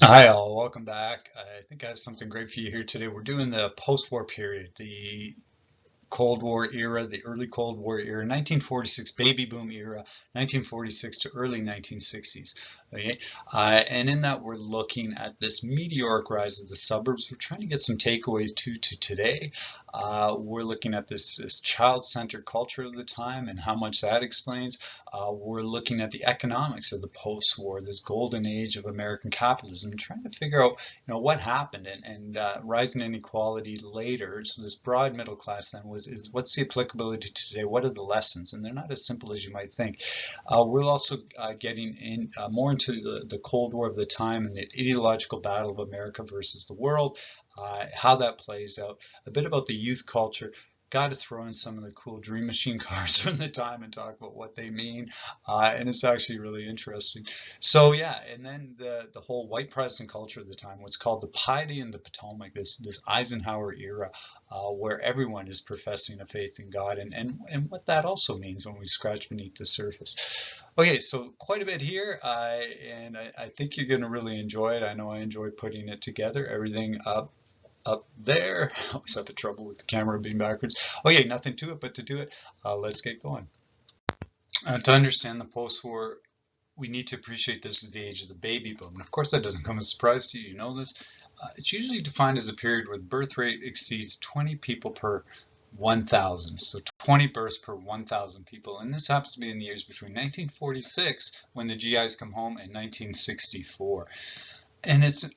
Hi all, welcome back. I think I have something great for you here today. We're doing the post-war period, the Cold War era, the early Cold War era, 1946 baby boom era, 1946 to early 1960s. Okay, and in that we're looking at this meteoric rise of the suburbs. We're trying to get some takeaways to today. We're looking at this child-centered culture of the time and how much that explains. We're looking at the economics of the post-war, this golden age of American capitalism, and trying to figure out, what happened and rising inequality later. So this broad middle class then is what's the applicability to today? What are the lessons? And they're not as simple as you might think. We're also getting in more into the Cold War of the time and the ideological battle of America versus the world, how that plays out, a bit about the youth culture. Got to throw in some of the cool Dream Machine cars from the time and talk about what they mean, and it's actually really interesting. So yeah, and then the whole white Protestant culture of the time, what's called the Piety in the Potomac, this Eisenhower era, where everyone is professing a faith in God, and what that also means when we scratch beneath the surface. Okay, so quite a bit here, and I think you're going to really enjoy it. I know I enjoy putting it together. Everything up there. I always have the trouble with the camera being backwards. Okay, nothing to it but to do it. Let's get going. To understand the post-war, we need to appreciate this as the age of the baby boom. And of course, that doesn't come as a surprise to you. You know this. It's usually defined as a period where the birth rate exceeds 20 people per 1,000. So 20 births per 1,000 people. And this happens to be in the years between 1946, when the GIs come home, and 1964. And it's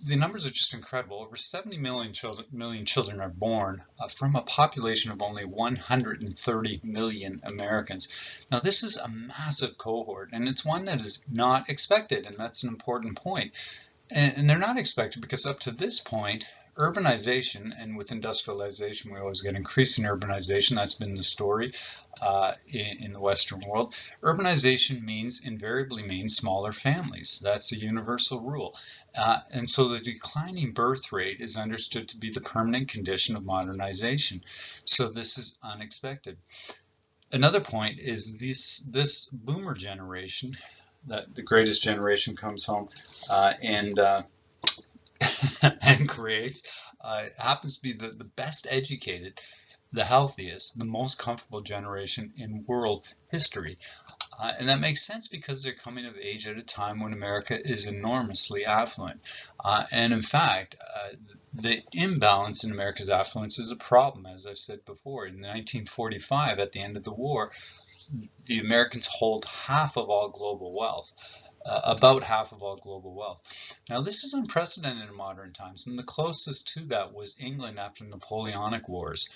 the numbers are just incredible. Over 70 million children are born from a population of only 130 million Americans. Now, this is a massive cohort, and it's one that is not expected, and that's an important point. And they're not expected because up to this point, urbanization, and with industrialization, we always get increasing urbanization. That's been the story in the Western world. Urbanization invariably means smaller families. That's a universal rule. And so the declining birth rate is understood to be the permanent condition of modernization. So this is unexpected. Another point is this boomer generation, that the greatest generation comes home and and creates, happens to be the best educated, the healthiest, the most comfortable generation in world history. And that makes sense because they're coming of age at a time when America is enormously affluent. And in fact, the imbalance in America's affluence is a problem, as I've said before. In 1945, at the end of the war, the Americans hold half of all global wealth. About half of all global wealth. Now, this is unprecedented in modern times, and the closest to that was England after the Napoleonic Wars.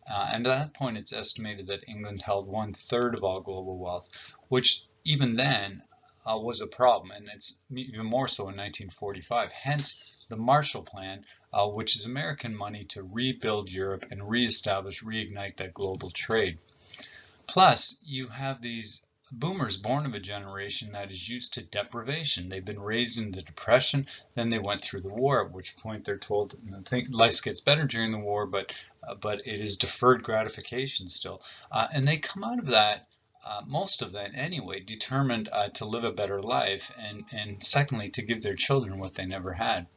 And at that point, it's estimated that England held 1/3 of all global wealth, which even then was a problem, and it's even more so in 1945. Hence, the Marshall Plan, which is American money to rebuild Europe and reignite that global trade. Plus, you have these boomers born of a generation that is used to deprivation. They've been raised in the Depression, then they went through the war, at which point they're told, life gets better during the war, but it is deferred gratification still. And they come out of that, most of that anyway, determined to live a better life, and secondly, to give their children what they never had.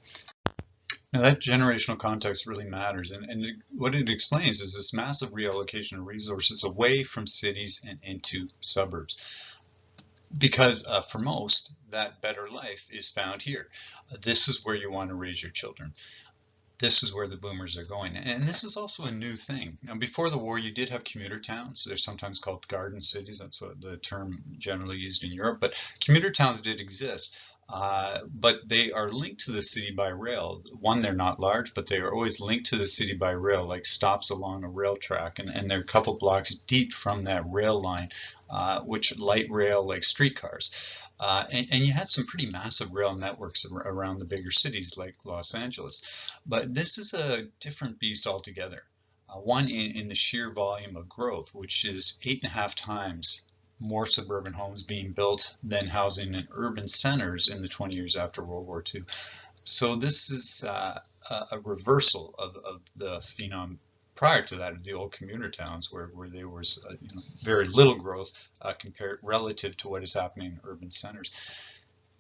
Now, that generational context really matters, and what it explains is this massive reallocation of resources away from cities and into suburbs. Because for most, that better life is found here. This is where you want to raise your children. This is where the boomers are going. And this is also a new thing. Now, before the war, you did have commuter towns. They're sometimes called garden cities. That's what the term generally used in Europe. But commuter towns did exist. But they are linked to the city by rail. One, they're not large, but they are always linked to the city by rail, like stops along a rail track. And they're a couple blocks deep from that rail line, which light rail like streetcars. And you had some pretty massive rail networks around the bigger cities like Los Angeles. But this is a different beast altogether. One in the sheer volume of growth, which is 8.5 times more suburban homes being built than housing in urban centers in the 20 years after World War II. So this is a reversal of the phenom prior to that of the old commuter towns, where there was very little growth compared relative to what is happening in urban centers.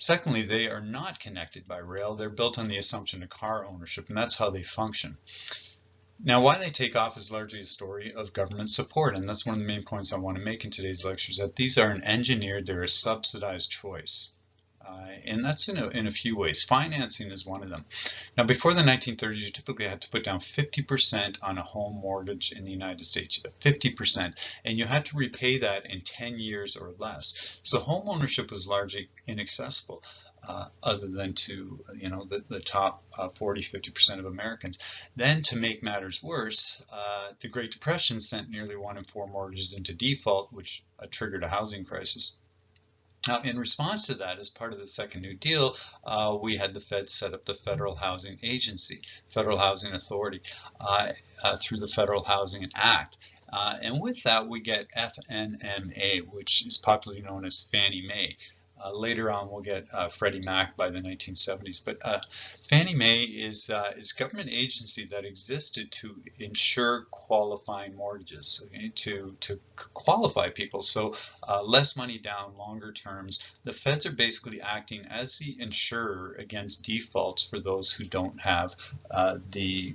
Secondly, they are not connected by rail. They're built on the assumption of car ownership, and that's how they function. Now, why they take off is largely a story of government support, and that's one of the main points I want to make in today's lecture, is that these are an engineered, they're a subsidized choice. And that's in a few ways. Financing is one of them. Now, before the 1930s, you typically had to put down 50% on a home mortgage in the United States, 50%, and you had to repay that in 10 years or less. So home ownership was largely inaccessible. Other than to the top 40–50% of Americans. Then, to make matters worse, the Great Depression sent nearly 1 in 4 mortgages into default, which triggered a housing crisis. Now, in response to that, as part of the Second New Deal, we had the Fed set up the Federal Housing Agency, Federal Housing Authority, through the Federal Housing Act. And with that, we get FNMA, which is popularly known as Fannie Mae. Later on, we'll get Freddie Mac by the 1970s. But Fannie Mae is a government agency that existed to ensure qualifying mortgages, okay, to qualify people. So less money down, longer terms. The feds are basically acting as the insurer against defaults for those who don't have the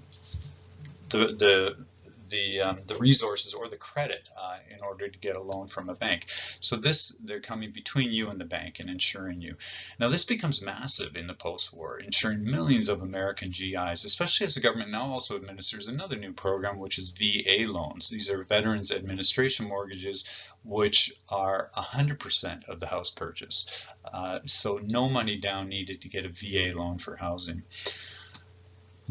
resources or the credit in order to get a loan from a bank. So they're coming between you and the bank and insuring you. Now this becomes massive in the post-war, insuring millions of American GIs, especially as the government now also administers another new program, which is VA loans. These are Veterans Administration mortgages, which are 100% of the house purchase. So no money down needed to get a VA loan for housing.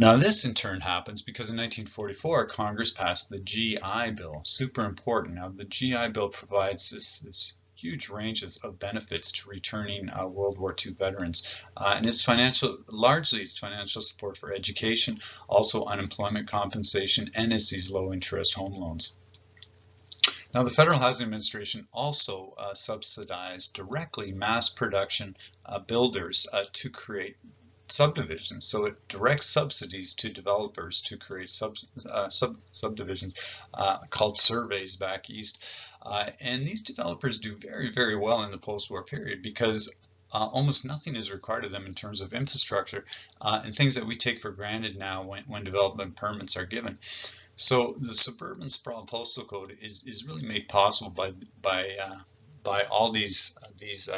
Now this in turn happens because in 1944 Congress passed the GI Bill, super important. Now the GI Bill provides this huge range of benefits to returning World War II veterans, and it's largely it's financial support for education, also unemployment compensation, and it's these low interest home loans. Now, the Federal Housing Administration also subsidized directly mass production builders to create subdivisions. So it directs subsidies to developers to create subdivisions called surveys back east. And these developers do very, very well in the post-war period because almost nothing is required of them in terms of infrastructure and things that we take for granted now when development permits are given. So the suburban sprawl postal code is really made possible by all these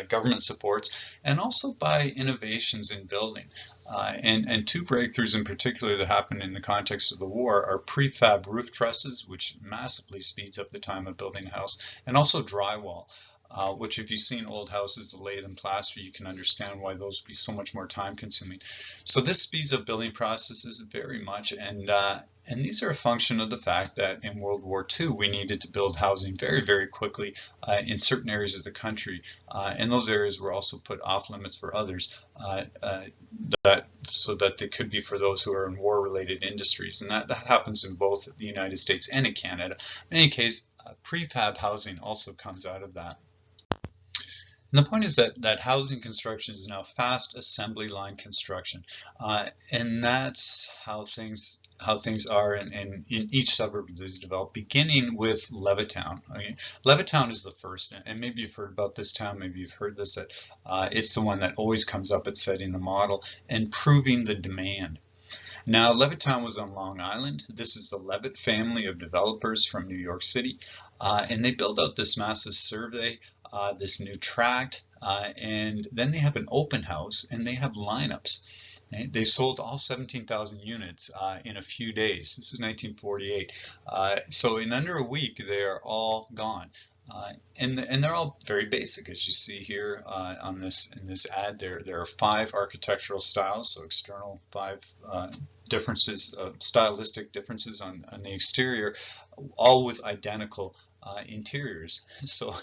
government supports and also by innovations in building. And two breakthroughs in particular that happened in the context of the war are prefab roof trusses, which massively speeds up the time of building a house, and also drywall. Which if you've seen old houses, the lath and plaster, you can understand why those would be so much more time consuming. So this speeds up building processes very much, and these are a function of the fact that in World War II we needed to build housing very, very quickly in certain areas of the country, and those areas were also put off limits for others, so that they could be for those who are in war-related industries, and that happens in both the United States and in Canada. In any case, prefab housing also comes out of that. And the point is that housing construction is now fast assembly line construction, and that's how things are in each suburb that's developed, beginning with Levittown. Okay? Levittown is the first, and maybe you've heard about this town, maybe you've heard this, that it's the one that always comes up at setting the model and proving the demand. Now, Levittown was on Long Island. This is the Levitt family of developers from New York City, and they build out this massive survey, this new tract, and then they have an open house and they have lineups. They sold all 17,000 units in a few days. This is 1948. So in under a week, they're all gone. And they're all very basic, as you see here in this ad. There are 5 architectural styles, so external 5 differences, stylistic differences on the exterior, all with identical interiors. So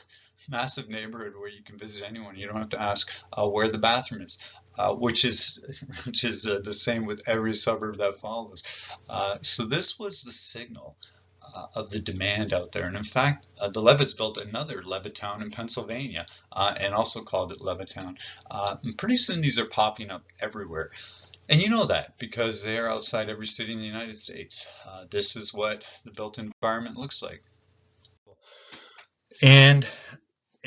massive neighborhood where you can visit anyone. You don't have to ask where the bathroom is, which is the same with every suburb that follows. So this was the signal of the demand out there. And in fact, the Levitts built another Levittown in Pennsylvania and also called it Levittown. And pretty soon these are popping up everywhere. And you know that because they are outside every city in the United States. This is what the built environment looks like. And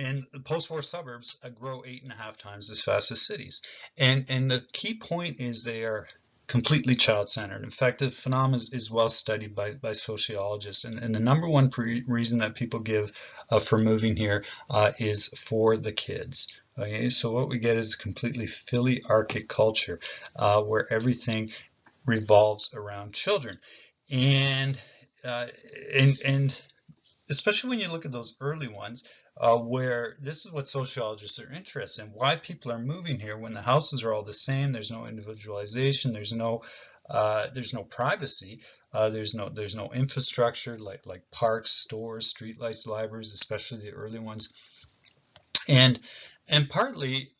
And the post-war suburbs grow 8.5 times as fast as cities. And the key point is they are completely child-centered. In fact, the phenomenon is well studied by sociologists. And the number one reason that people give for moving here is for the kids. Okay, so what we get is a completely philiarchic culture where everything revolves around children. And and especially when you look at those early ones, where this is what sociologists are interested in, why people are moving here when the houses are all the same, there's no individualization, there's no privacy, there's no infrastructure like parks, stores, streetlights, libraries, especially the early ones. And partly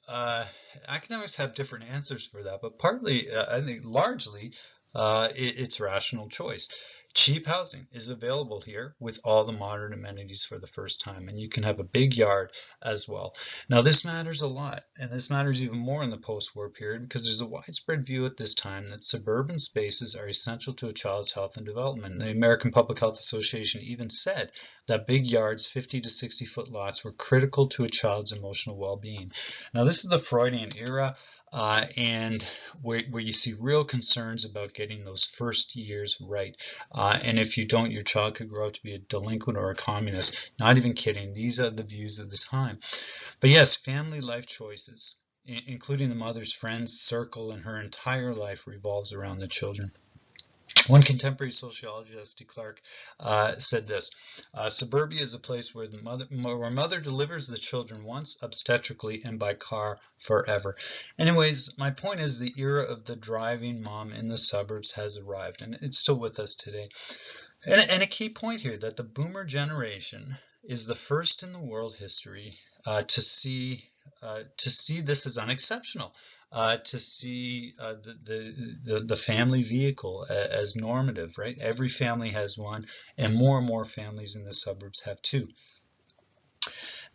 academics have different answers for that, but partly I think largely it's rational choice. Cheap housing is available here with all the modern amenities for the first time, and you can have a big yard as well. Now, this matters a lot, and this matters even more in the post-war period because there's a widespread view at this time that suburban spaces are essential to a child's health and development. The American Public Health Association even said that big yards, 50 to 60-foot lots, were critical to a child's emotional well-being. Now, this is the Freudian era. And where you see real concerns about getting those first years right. And if you don't, your child could grow up to be a delinquent or a communist. Not even kidding. These are the views of the time. But yes, family life choices, including the mother's friends circle, and her entire life revolves around the children. One contemporary sociologist, S.D. Clark, said this: "Suburbia is a place where mother delivers the children once obstetrically and by car forever." Anyways, my point is the era of the driving mom in the suburbs has arrived, and it's still with us today. And a key point here that the boomer generation is the first in the world history to see this as unexceptional, to see the family vehicle as normative, right? Every family has one, and more families in the suburbs have two.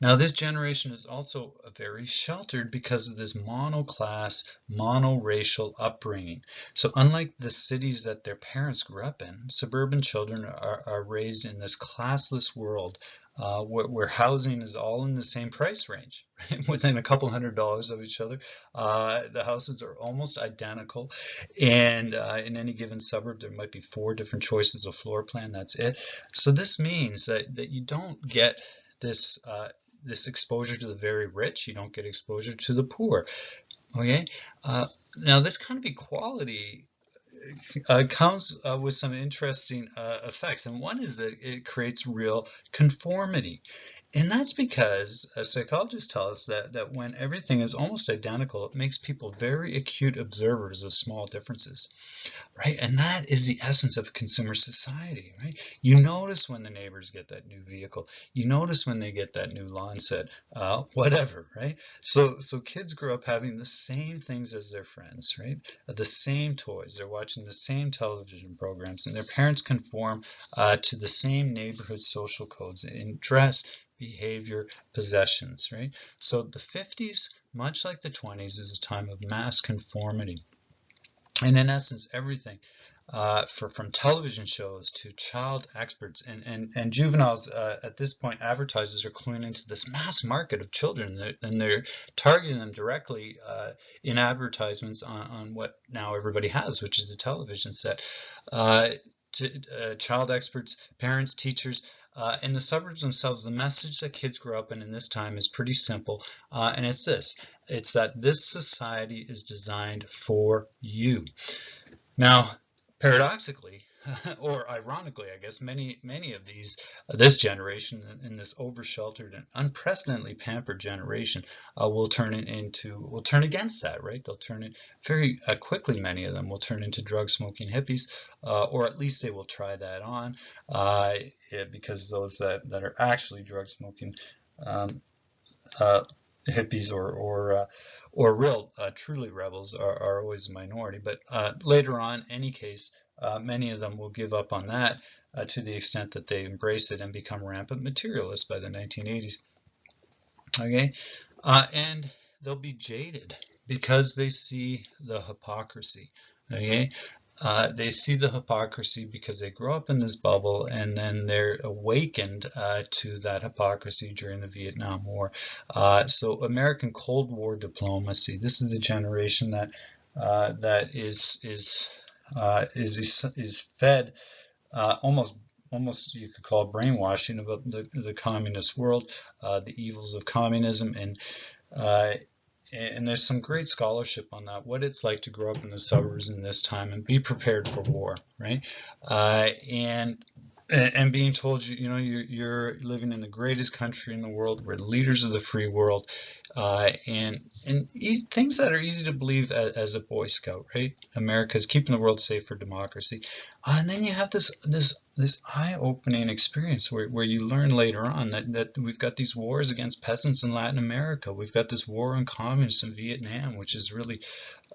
Now, this generation is also very sheltered because of this monoclass, monoracial upbringing. So unlike the cities that their parents grew up in, suburban children are raised in this classless world where housing is all in the same price range, right? Within a couple $100s of each other. The houses are almost identical, and in any given suburb there might be 4 different choices of floor plan. That's it. So this means that you don't get this exposure to the very rich, you don't get exposure to the poor. Okay, now this kind of equality comes with some interesting effects, and one is that it creates real conformity. And that's because psychologists tell us that when everything is almost identical, it makes people very acute observers of small differences, right? And that is the essence of consumer society, right? You notice when the neighbors get that new vehicle. You notice when they get that new lawn set, whatever, right? So kids grow up having the same things as their friends, right? The same toys. They're watching the same television programs, and their parents conform to the same neighborhood social codes in dress, behavior, possessions, right? So the 50s, much like the 20s, is a time of mass conformity. And in essence, everything from television shows to child experts and juveniles, at this point, advertisers are cluing into this mass market of children, and they're targeting them directly in advertisements on what now everybody has, which is a television set. To child experts, parents, teachers, in the suburbs themselves, the message that kids grow up in this time is pretty simple, and it's this. It's that this society is designed for you. Now, paradoxically, or ironically, I guess, many of this generation in this over-sheltered and unprecedentedly pampered generation will turn against that, right? They'll turn it very quickly. Many of them will turn into drug-smoking hippies, or at least they will try that on, because those that are actually drug-smoking hippies or real truly rebels are always a minority. But later on, any case, many of them will give up on that to the extent that they embrace it and become rampant materialists by the 1980s. Okay, and they'll be jaded because they see the hypocrisy. Okay, They see the hypocrisy because they grow up in this bubble, and then they're awakened to that hypocrisy during the Vietnam War. So American Cold War diplomacy. This is a generation that is fed almost you could call it brainwashing about the communist world, the evils of communism, uh, and there's some great scholarship on that, what it's like to grow up in the suburbs in this time and be prepared for war, right? And being told you're living in the greatest country in the world, we're leaders of the free world, and things that are easy to believe as a Boy Scout, right? America's keeping the world safe for democracy, and then you have this eye-opening experience where you learn later on that we've got these wars against peasants in Latin America, we've got this war on communists in Vietnam, which is really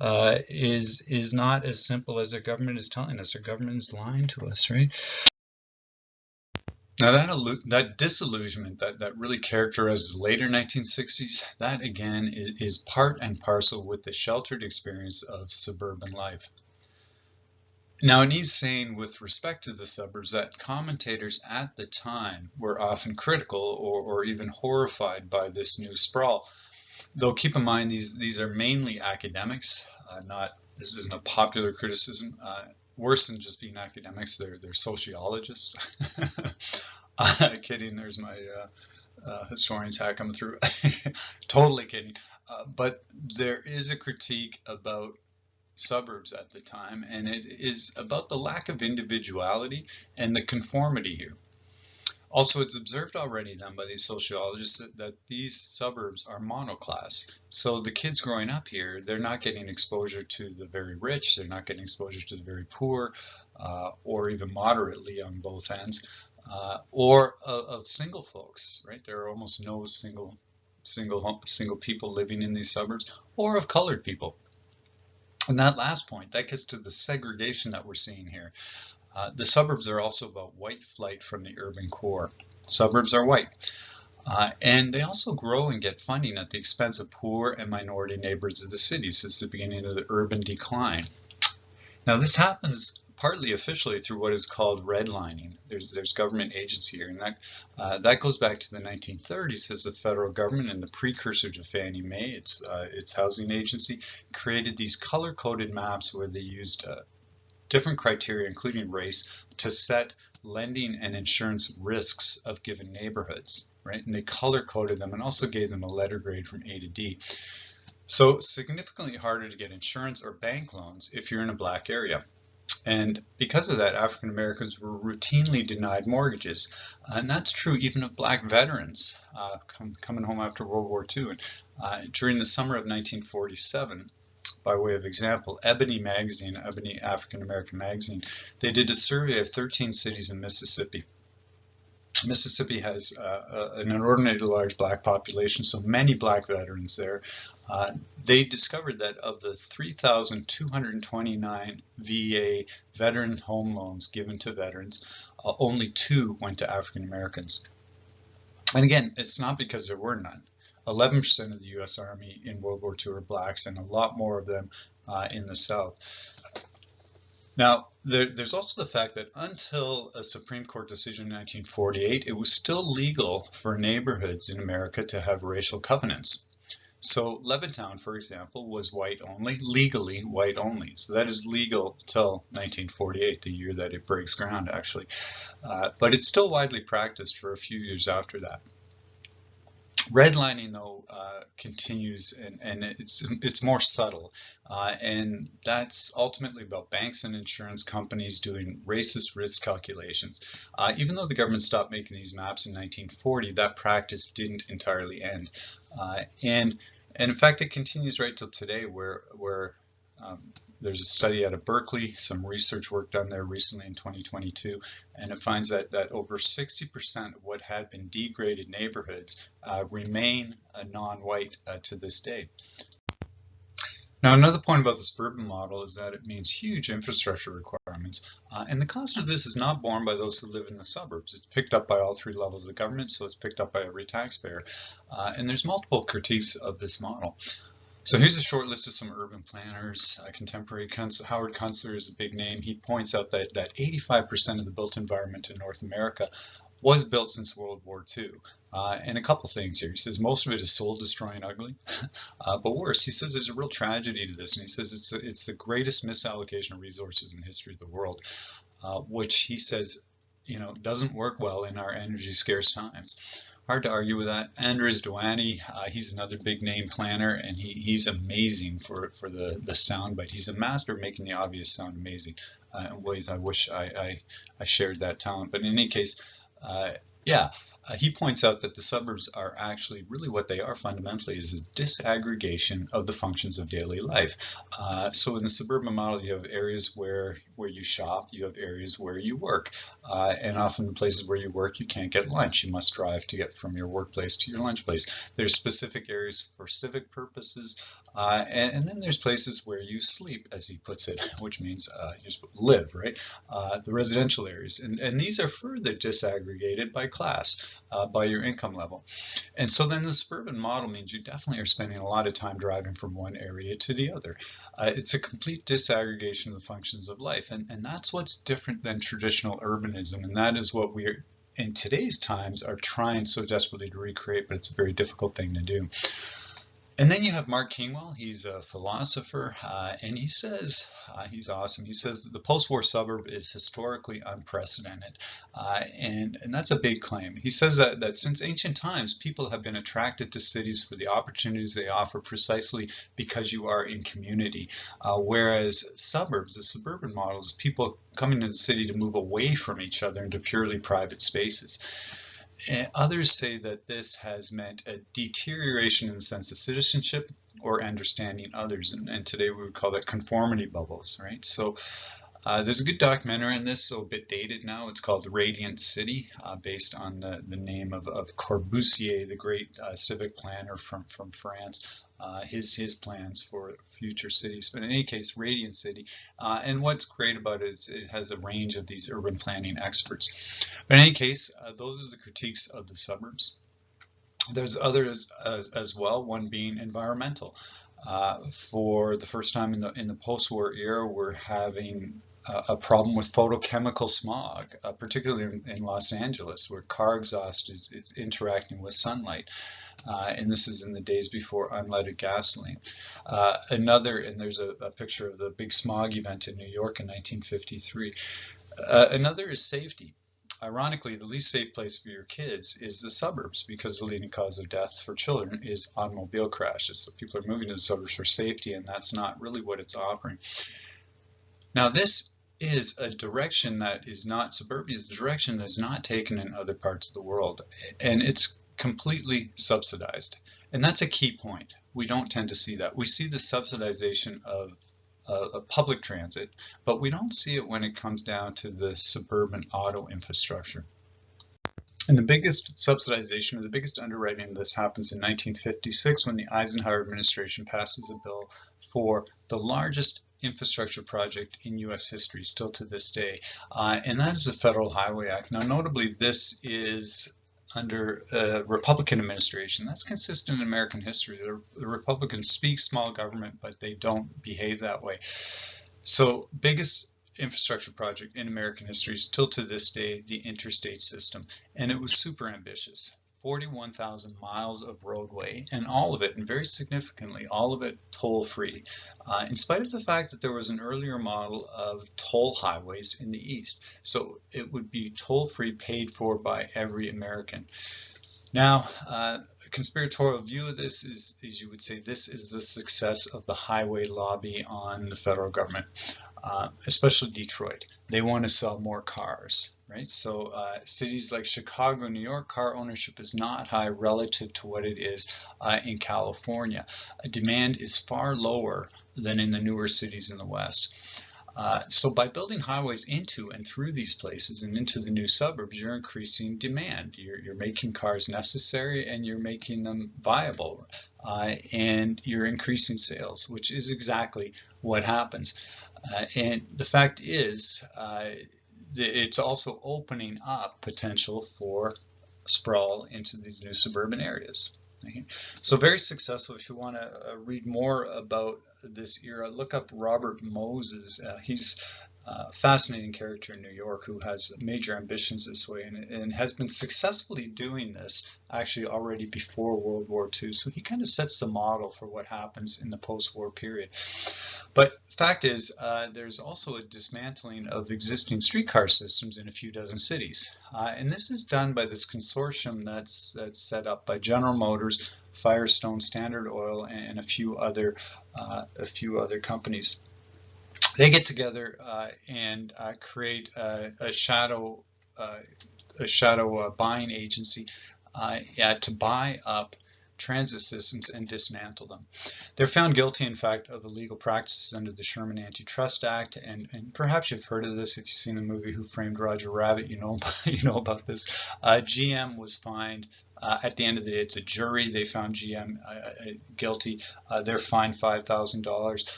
is not as simple as our government is telling us. Our government is lying to us, right? Now that disillusionment that really characterizes the later 1960s, that again is part and parcel with the sheltered experience of suburban life. Now, it needs saying with respect to the suburbs that commentators at the time were often critical or even horrified by this new sprawl. Though keep in mind these are mainly academics, this isn't a popular criticism. Worse than just being academics, they're sociologists. Kidding, there's my historian's hat coming through. Totally kidding. But there is a critique about suburbs at the time, and it is about the lack of individuality and the conformity here. Also, it's observed already then by these sociologists that these suburbs are monoclass. So the kids growing up here, they're not getting exposure to the very rich, they're not getting exposure to the very poor, or even moderately on both ends, or of single folks, right? There are almost no single people living in these suburbs, or of colored people. And that last point, that gets to the segregation that we're seeing here. The suburbs are also about white flight from the urban core. Suburbs are white. And they also grow and get funding at the expense of poor and minority neighborhoods of the city since the beginning of the urban decline. Now, this happens partly officially through what is called redlining. There's government agency here, and that goes back to the 1930s as the federal government, and the precursor to Fannie Mae, its housing agency, created these color-coded maps where they used different criteria, including race, to set lending and insurance risks of given neighborhoods, right? And they color-coded them and also gave them a letter grade from A to D. So significantly harder to get insurance or bank loans if you're in a black area. And because of that, African Americans were routinely denied mortgages. And that's true even of black veterans coming home after World War II. And during the summer of 1947, by way of example, Ebony African American magazine, they did a survey of 13 cities in Mississippi. Mississippi has an inordinately large black population, so many black veterans there. They discovered that of the 3,229 VA veteran home loans given to veterans, only 2 went to African Americans. And again, it's not because there were none. 11% of the U.S. Army in World War II were blacks, and a lot more of them in the South. Now, there's also the fact that until a Supreme Court decision in 1948, it was still legal for neighborhoods in America to have racial covenants. So Levittown, for example, was white only, legally white only. So that is legal till 1948, the year that it breaks ground, actually. But it's still widely practiced for a few years after that. Redlining, though, continues, and it's more subtle, and that's ultimately about banks and insurance companies doing racist risk calculations. Even though the government stopped making these maps in 1940, that practice didn't entirely end, and in fact, it continues right till today, where there's a study out of Berkeley, some research work done there recently in 2022, and it finds that over 60% of what had been degraded neighborhoods remain non-white to this day. Now, another point about the suburban model is that it means huge infrastructure requirements, and the cost of this is not borne by those who live in the suburbs. It's picked up by all 3 levels of government, so it's picked up by every taxpayer, and there's multiple critiques of this model. So here's a short list of some urban planners. Contemporary Howard Kunstler is a big name. He points out that 85% of the built environment in North America was built since World War II. And a couple things here. He says most of it is soul destroying ugly. But worse, he says there's a real tragedy to this. And he says it's the greatest misallocation of resources in the history of the world, which he says doesn't work well in our energy scarce times. Hard to argue with that. Andres Duany, he's another big name planner, and he's amazing for the soundbite. He's a master of making the obvious sound amazing in ways I wish I shared that talent. But in any case, yeah, he points out that the suburbs are actually really what they are fundamentally is a disaggregation of the functions of daily life. So in the suburban model, you have areas where you shop, you have areas where you work, and often the places where you work, you can't get lunch. You must drive to get from your workplace to your lunch place. There's specific areas for civic purposes, and then there's places where you sleep, as he puts it, which means you live, right? The residential areas, and these are further disaggregated by class. By your income level. And so then the suburban model means you definitely are spending a lot of time driving from one area to the other. It's a complete disaggregation of the functions of life. And that's what's different than traditional urbanism. And that is what we are, in today's times, are trying so desperately to recreate, but it's a very difficult thing to do. And then you have Mark Kingwell. He's a philosopher, and he says, he's awesome. He says the post-war suburb is historically unprecedented, and that's a big claim. He says that since ancient times, people have been attracted to cities for the opportunities they offer precisely because you are in community, whereas suburbs, the suburban models, people coming to the city to move away from each other into purely private spaces. And others say that this has meant a deterioration in the sense of citizenship or understanding others. And today we would call that conformity bubbles, right? So there's a good documentary on this, so a bit dated now. It's called Radiant City, based on the name of Corbusier, the great civic planner from France. His plans for future cities. But in any case, Radiant City. And what's great about it is it has a range of these urban planning experts. But in any case, those are the critiques of the suburbs. There's others as well, one being environmental. For the first time in the post-war era, we're having a problem with photochemical smog, particularly in Los Angeles, where car exhaust is interacting with sunlight. And this is in the days before unleaded gasoline. And there's a picture of the big smog event in New York in 1953. Another is safety. Ironically, the least safe place for your kids is the suburbs because the leading cause of death for children is automobile crashes. So people are moving to the suburbs for safety, and that's not really what it's offering. Now, this is a direction that is not suburbia, it's a direction that's not taken in other parts of the world, and it's completely subsidized. And that's a key point. We don't tend to see that. We see the subsidization of public transit, but we don't see it when it comes down to the suburban auto infrastructure. And the biggest subsidization or the biggest underwriting of this happens in 1956 when the Eisenhower administration passes a bill for the largest infrastructure project in U.S. history, still to this day, and that is the Federal Highway Act. Now, notably, this is under a Republican administration. That's consistent in American history. The Republicans speak small government, but they don't behave that way. So, biggest infrastructure project in American history, still to this day, the interstate system, and it was super ambitious. 41,000 miles of roadway, and all of it, and very significantly, all of it toll-free, in spite of the fact that there was an earlier model of toll highways in the East. So it would be toll-free, paid for by every American. Now, a conspiratorial view of this is you would say this is the success of the highway lobby on the federal government, especially Detroit. They want to sell more cars, right? So cities like Chicago, New York, car ownership is not high relative to what it is in California. Demand is far lower than in the newer cities in the West. So by building highways into and through these places and into the new suburbs, you're increasing demand. You're making cars necessary and you're making them viable, and you're increasing sales, which is exactly what happens. And the fact is, it's also opening up potential for sprawl into these new suburban areas. Okay. So very successful. If you want to read more about this era, look up Robert Moses. He's a fascinating character in New York who has major ambitions this way and has been successfully doing this actually already before World War II. So he kind of sets the model for what happens in the post-war period. But fact is, there's also a dismantling of existing streetcar systems in a few dozen cities. And this is done by this consortium that's set up by General Motors, Firestone, Standard Oil, and a few other companies. They get together and create a shadow buying agency to buy up transit systems and dismantle them. They're found guilty, in fact, of illegal practices under the Sherman Antitrust Act, and perhaps you've heard of this if you've seen the movie Who Framed Roger Rabbit. You know about this. GM was fined. At the end of the day, it's a jury. They found GM guilty. They're fined $5,000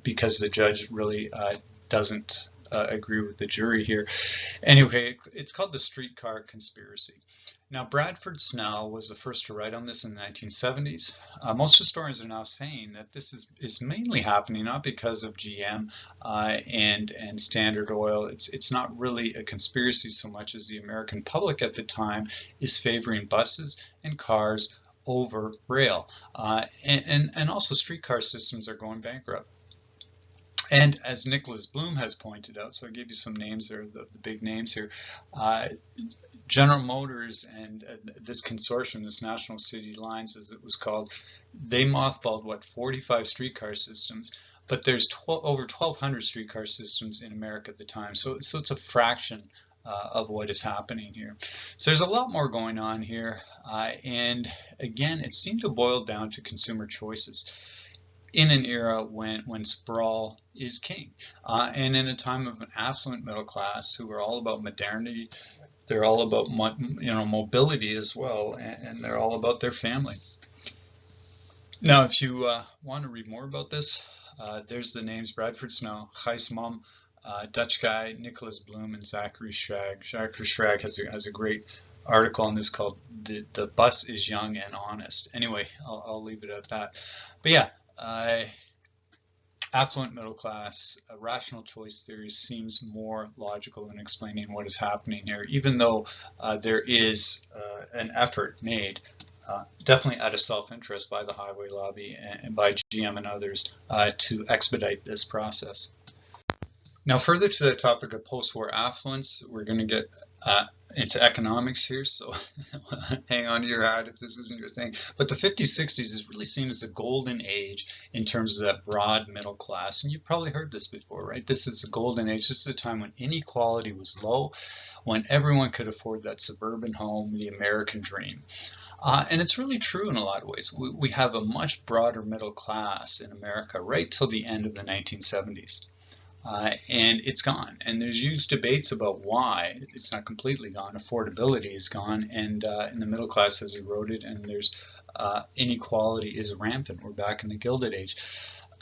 because the judge really doesn't agree with the jury here. Anyway, it's called the Streetcar Conspiracy. Now, Bradford Snell was the first to write on this in the 1970s. Most historians are now saying that this is mainly happening not because of GM and Standard Oil. It's not really a conspiracy so much as the American public at the time is favoring buses and cars over rail. And also streetcar systems are going bankrupt. And as Nicholas Bloom has pointed out, so I gave you some names there, the big names here, General Motors and this consortium, this National City Lines as it was called, they mothballed, 45 streetcar systems, but there's over 1,200 streetcar systems in America at the time. So it's a fraction of what is happening here. So there's a lot more going on here. And again, it seemed to boil down to consumer choices in an era when sprawl is king, and in a time of an affluent middle class who are all about modernity. They're all about mobility as well, and they're all about their family. Now, if you want to read more about this, there's the names: Bradford Snell, Gijs Mom, Dutch guy, Nicholas Bloom, and Zachary Schrag. Zachary Schrag has a great article on this called "The Bus is Young and Honest." Anyway, I'll leave it at that. But yeah. Affluent middle class, rational choice theory seems more logical in explaining what is happening here, even though there is an effort made, definitely out of self-interest by the highway lobby and by GM and others to expedite this process. Now, further to the topic of post-war affluence, we're going to get into economics here, so hang on to your hat if this isn't your thing. But the 50s, 60s is really seen as the golden age in terms of that broad middle class. And you've probably heard this before, right? This is the golden age. This is a time when inequality was low, when everyone could afford that suburban home, the American dream. And it's really true in a lot of ways. We have a much broader middle class in America right till the end of the 1970s. And it's gone. And there's huge debates about why. It's not completely gone. Affordability is gone, and the middle class has eroded, and there's inequality is rampant. We're back in the Gilded Age.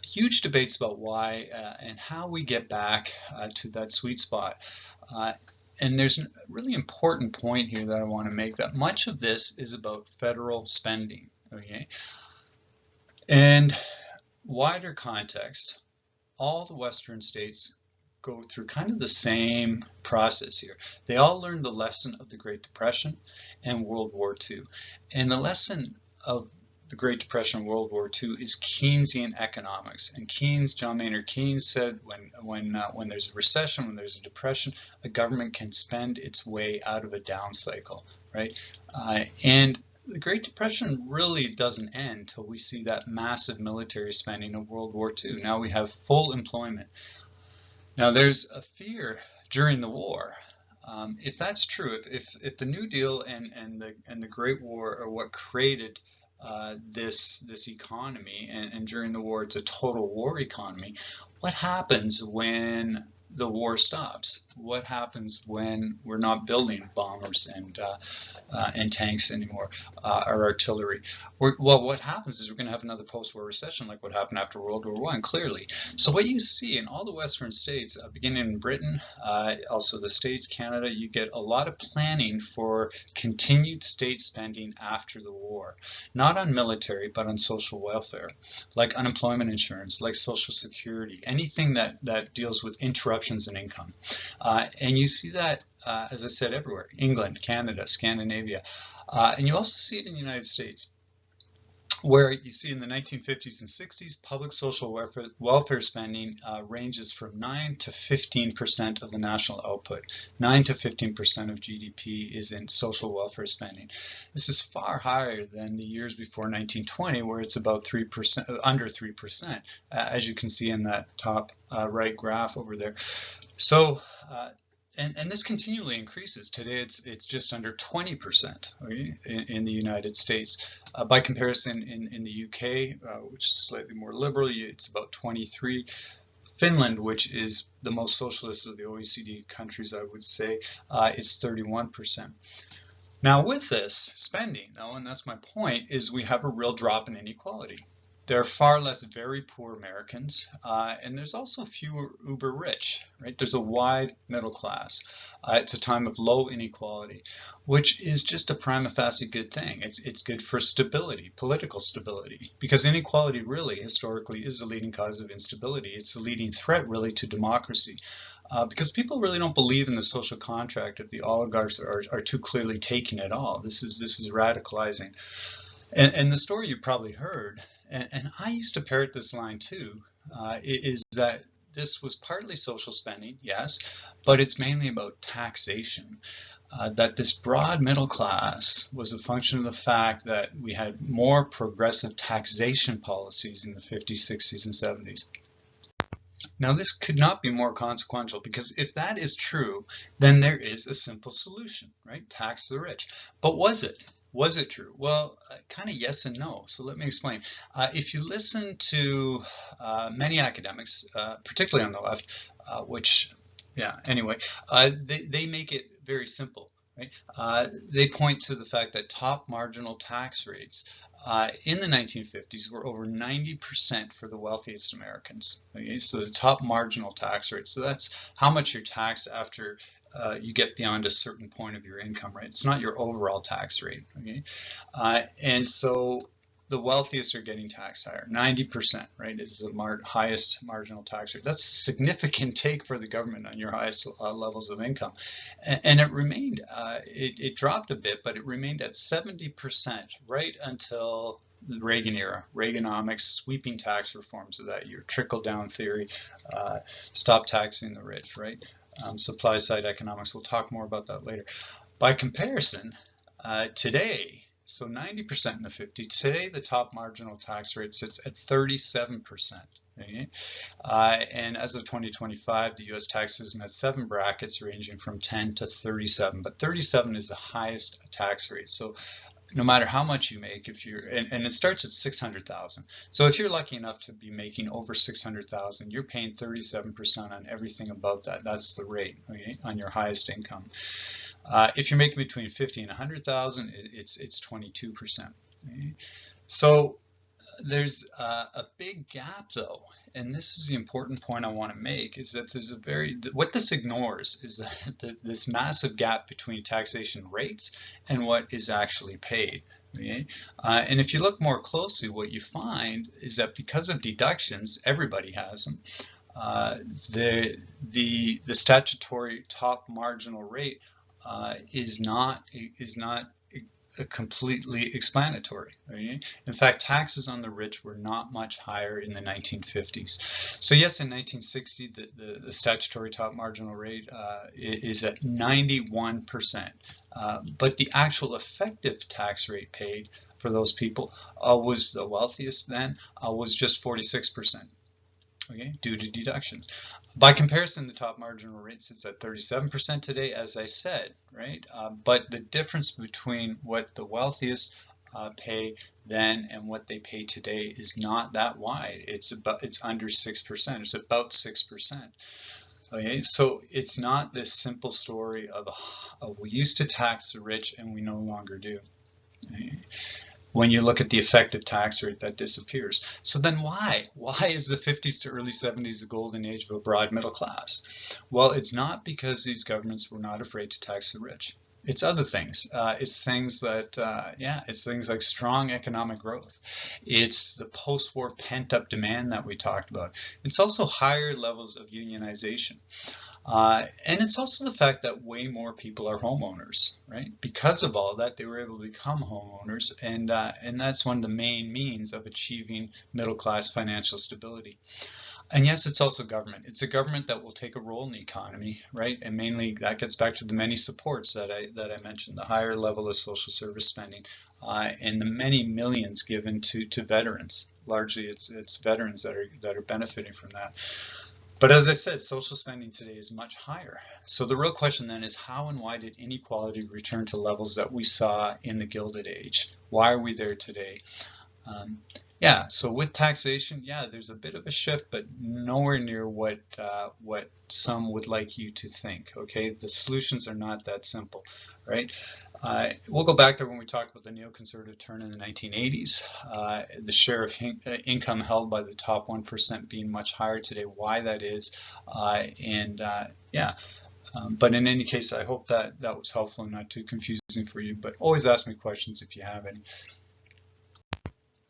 Huge debates about why and how we get back to that sweet spot. And there's a really important point here that I want to make, that much of this is about federal spending. Okay, and wider context. All the Western states go through kind of the same process here. They all learned the lesson of the Great Depression and World War II. And the lesson of the Great Depression and World War II is Keynesian economics. And Keynes, John Maynard Keynes said when there's a recession, when there's a depression, a government can spend its way out of a down cycle, right? And the Great Depression really doesn't end until we see that massive military spending of World War II. Now we have full employment. Now there's a fear during the war. If that's true, if the New Deal and the Great War are what created this economy, and during the war it's a total war economy, what happens when the war stops? What happens when we're not building bombers and tanks anymore, or artillery? Well, what happens is we're going to have another post-war recession like what happened after World War I, clearly. So what you see in all the Western states, beginning in Britain, also the States, Canada, you get a lot of planning for continued state spending after the war. Not on military, but on social welfare, like unemployment insurance, like Social Security, anything that deals with interruptions in income. And you see that, as I said, everywhere: England, Canada, Scandinavia. And you also see it in the United States, where you see in the 1950s and 60s, public social welfare spending ranges from 9 to 15% of the national output. 9 to 15% of GDP is in social welfare spending. This is far higher than the years before 1920, where it's about 3%, under 3%, as you can see in that top right graph over there. So, and this continually increases. Today, it's just under 20%, okay, in the United States. By comparison, in the UK, which is slightly more liberal, it's about 23. Finland, which is the most socialist of the OECD countries, I would say, is 31%. Now, with this spending, though, and that's my point, is we have a real drop in inequality. There are far less very poor Americans, and there's also fewer uber rich, right? There's a wide middle class. It's a time of low inequality, which is just a prima facie good thing. It's good for stability, political stability, because inequality really, historically, is the leading cause of instability. It's the leading threat, really, to democracy. Because people really don't believe in the social contract if the oligarchs are too clearly taking it all. This is radicalizing. And the story you probably heard, and I used to parrot this line too, is that this was partly social spending, yes, but it's mainly about taxation. That this broad middle class was a function of the fact that we had more progressive taxation policies in the 50s, 60s, and 70s. Now, this could not be more consequential, because if that is true, then there is a simple solution, right? Tax the rich. But was it? Was it true? Well, kind of yes and no. So let me explain. If you listen to many academics, particularly on the left, they make it very simple, right? They point to the fact that top marginal tax rates in the 1950s were over 90% for the wealthiest Americans. Okay? So the top marginal tax rate. So that's how much you're taxed after you get beyond a certain point of your income, right? It's not your overall tax rate. Okay? And so the wealthiest are getting taxed higher. 90%, right, is the highest marginal tax rate. That's a significant take for the government on your highest levels of income. And it remained, it dropped a bit, but it remained at 70% right until the Reagan era. Reaganomics, sweeping tax reforms of that year, trickle-down theory, stop taxing the rich, right? Supply-side economics. We'll talk more about that later. By comparison, today, so 90% in the 50s. Today, the top marginal tax rate sits at 37%. Okay? And as of 2025, the U.S. tax system has 7 brackets ranging from 10 to 37. But 37 is the highest tax rate. So no matter how much you make, if you're, and it starts at 600,000. So if you're lucky enough to be making over 600,000, you're paying 37% on everything above that. That's the rate, okay, on your highest income. If you're making between 50 and 100,000, it's 22%. Okay? So there's a big gap, though, and this is the important point I want to make, is that there's what this ignores is that this massive gap between taxation rates and what is actually paid. Okay? And if you look more closely, what you find is that because of deductions, everybody has them. The statutory top marginal rate is not completely explanatory. Okay? In fact, taxes on the rich were not much higher in the 1950s. So yes, in 1960, the statutory top marginal rate is at 91%, but the actual effective tax rate paid for those people was the wealthiest then was just 46%. Okay, due to deductions. By comparison, the top marginal rate sits at 37% today, as I said, right? But the difference between what the wealthiest pay then and what they pay today is not that wide. It's under 6%. It's about 6%. Okay, so it's not this simple story of we used to tax the rich and we no longer do. Okay? When you look at the effective tax rate, that disappears. So then why? Why is the 50s to early 70s the golden age of a broad middle class? Well, it's not because these governments were not afraid to tax the rich. It's other things. It's things that, it's things like strong economic growth. It's the post-war pent-up demand that we talked about. It's also higher levels of unionization. And it's also the fact that way more people are homeowners, right? Because of all that, they were able to become homeowners, and that's one of the main means of achieving middle-class financial stability. And yes, it's also government. It's a government that will take a role in the economy, right? And mainly that gets back to the many supports that I mentioned, the higher level of social service spending, and the many millions given to veterans. Largely, it's veterans that are benefiting from that. But as I said, social spending today is much higher. So the real question then is how and why did inequality return to levels that we saw in the Gilded Age? Why are we there today? So with taxation, there's a bit of a shift, but nowhere near what some would like you to think. Okay, the solutions are not that simple, right? We'll go back there when we talk about the neoconservative turn in the 1980s. The share of income held by the top 1% being much higher today. Why that is, but in any case, I hope that was helpful and not too confusing for you. But always ask me questions if you have any.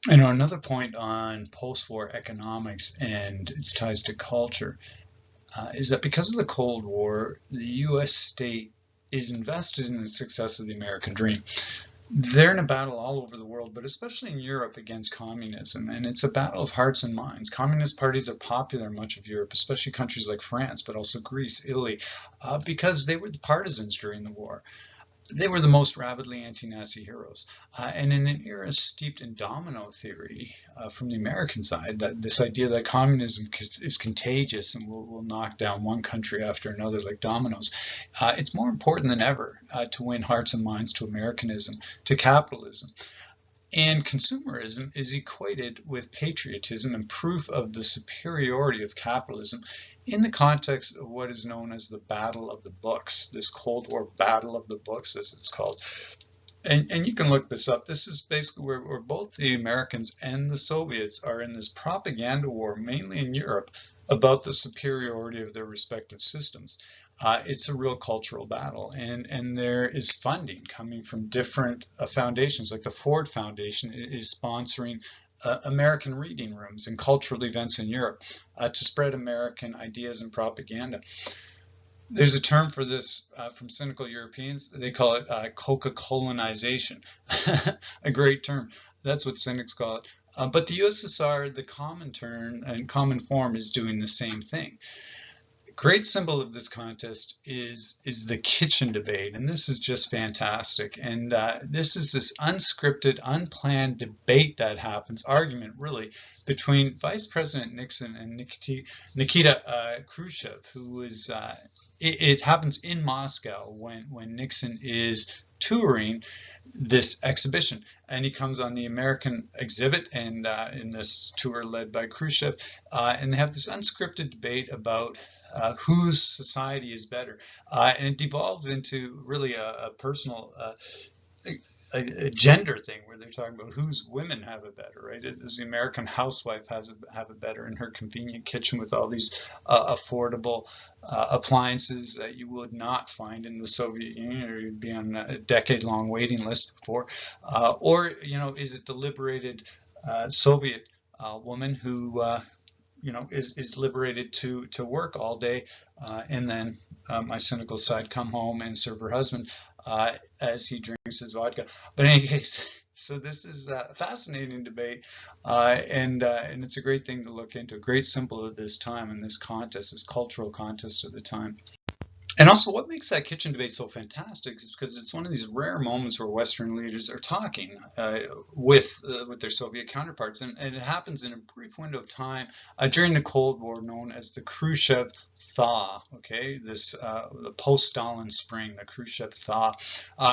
Another point on post-war economics and its ties to culture is that because of the Cold War, the U.S. state is invested in the success of the American dream. They're in a battle all over the world, but especially in Europe against communism, and it's a battle of hearts and minds. Communist parties are popular in much of Europe, especially countries like France, but also Greece, Italy, because they were the partisans during the war. They were the most rabidly anti-Nazi heroes. And in an era steeped in domino theory from the American side, that this idea that communism is contagious and will knock down one country after another like dominoes, it's more important than ever to win hearts and minds to Americanism, to capitalism. And consumerism is equated with patriotism and proof of the superiority of capitalism in the context of what is known as the Battle of the Books, this Cold War Battle of the Books, as it's called. And you can look this up. This is basically where both the Americans and the Soviets are in this propaganda war, mainly in Europe, about the superiority of their respective systems. It's a real cultural battle, and there is funding coming from different foundations, like the Ford Foundation is sponsoring American reading rooms and cultural events in Europe to spread American ideas and propaganda. There's a term for this from cynical Europeans. They call it Coca-Colanization. A great term. That's what cynics call it. But the USSR, the common term and common form, is doing the same thing. Great symbol of this contest is the kitchen debate, and this is just fantastic. And this is this unscripted, unplanned debate that happens, argument really, between Vice President Nixon and Nikita Khrushchev, who is, it happens in Moscow when Nixon is touring this exhibition, and he comes on the American exhibit, and in this tour led by Khrushchev, and they have this unscripted debate about whose society is better, and it devolves into really a personal a gender thing where they're talking about whose women have it better, right? Does the American housewife have it better in her convenient kitchen with all these affordable appliances that you would not find in the Soviet Union, or you'd be on a decade-long waiting list before, or is it the liberated Soviet woman who is liberated to work all day, and then my cynical side, come home and serve her husband as he drinks his vodka. But in any case, so this is a fascinating debate, and it's a great thing to look into. A great symbol of this time and this contest, this cultural contest of the time. And also, what makes that kitchen debate so fantastic is because it's one of these rare moments where Western leaders are talking with their Soviet counterparts, and it happens in a brief window of time during the Cold War, known as the Khrushchev thaw. Okay, this the post-Stalin spring, the Khrushchev thaw.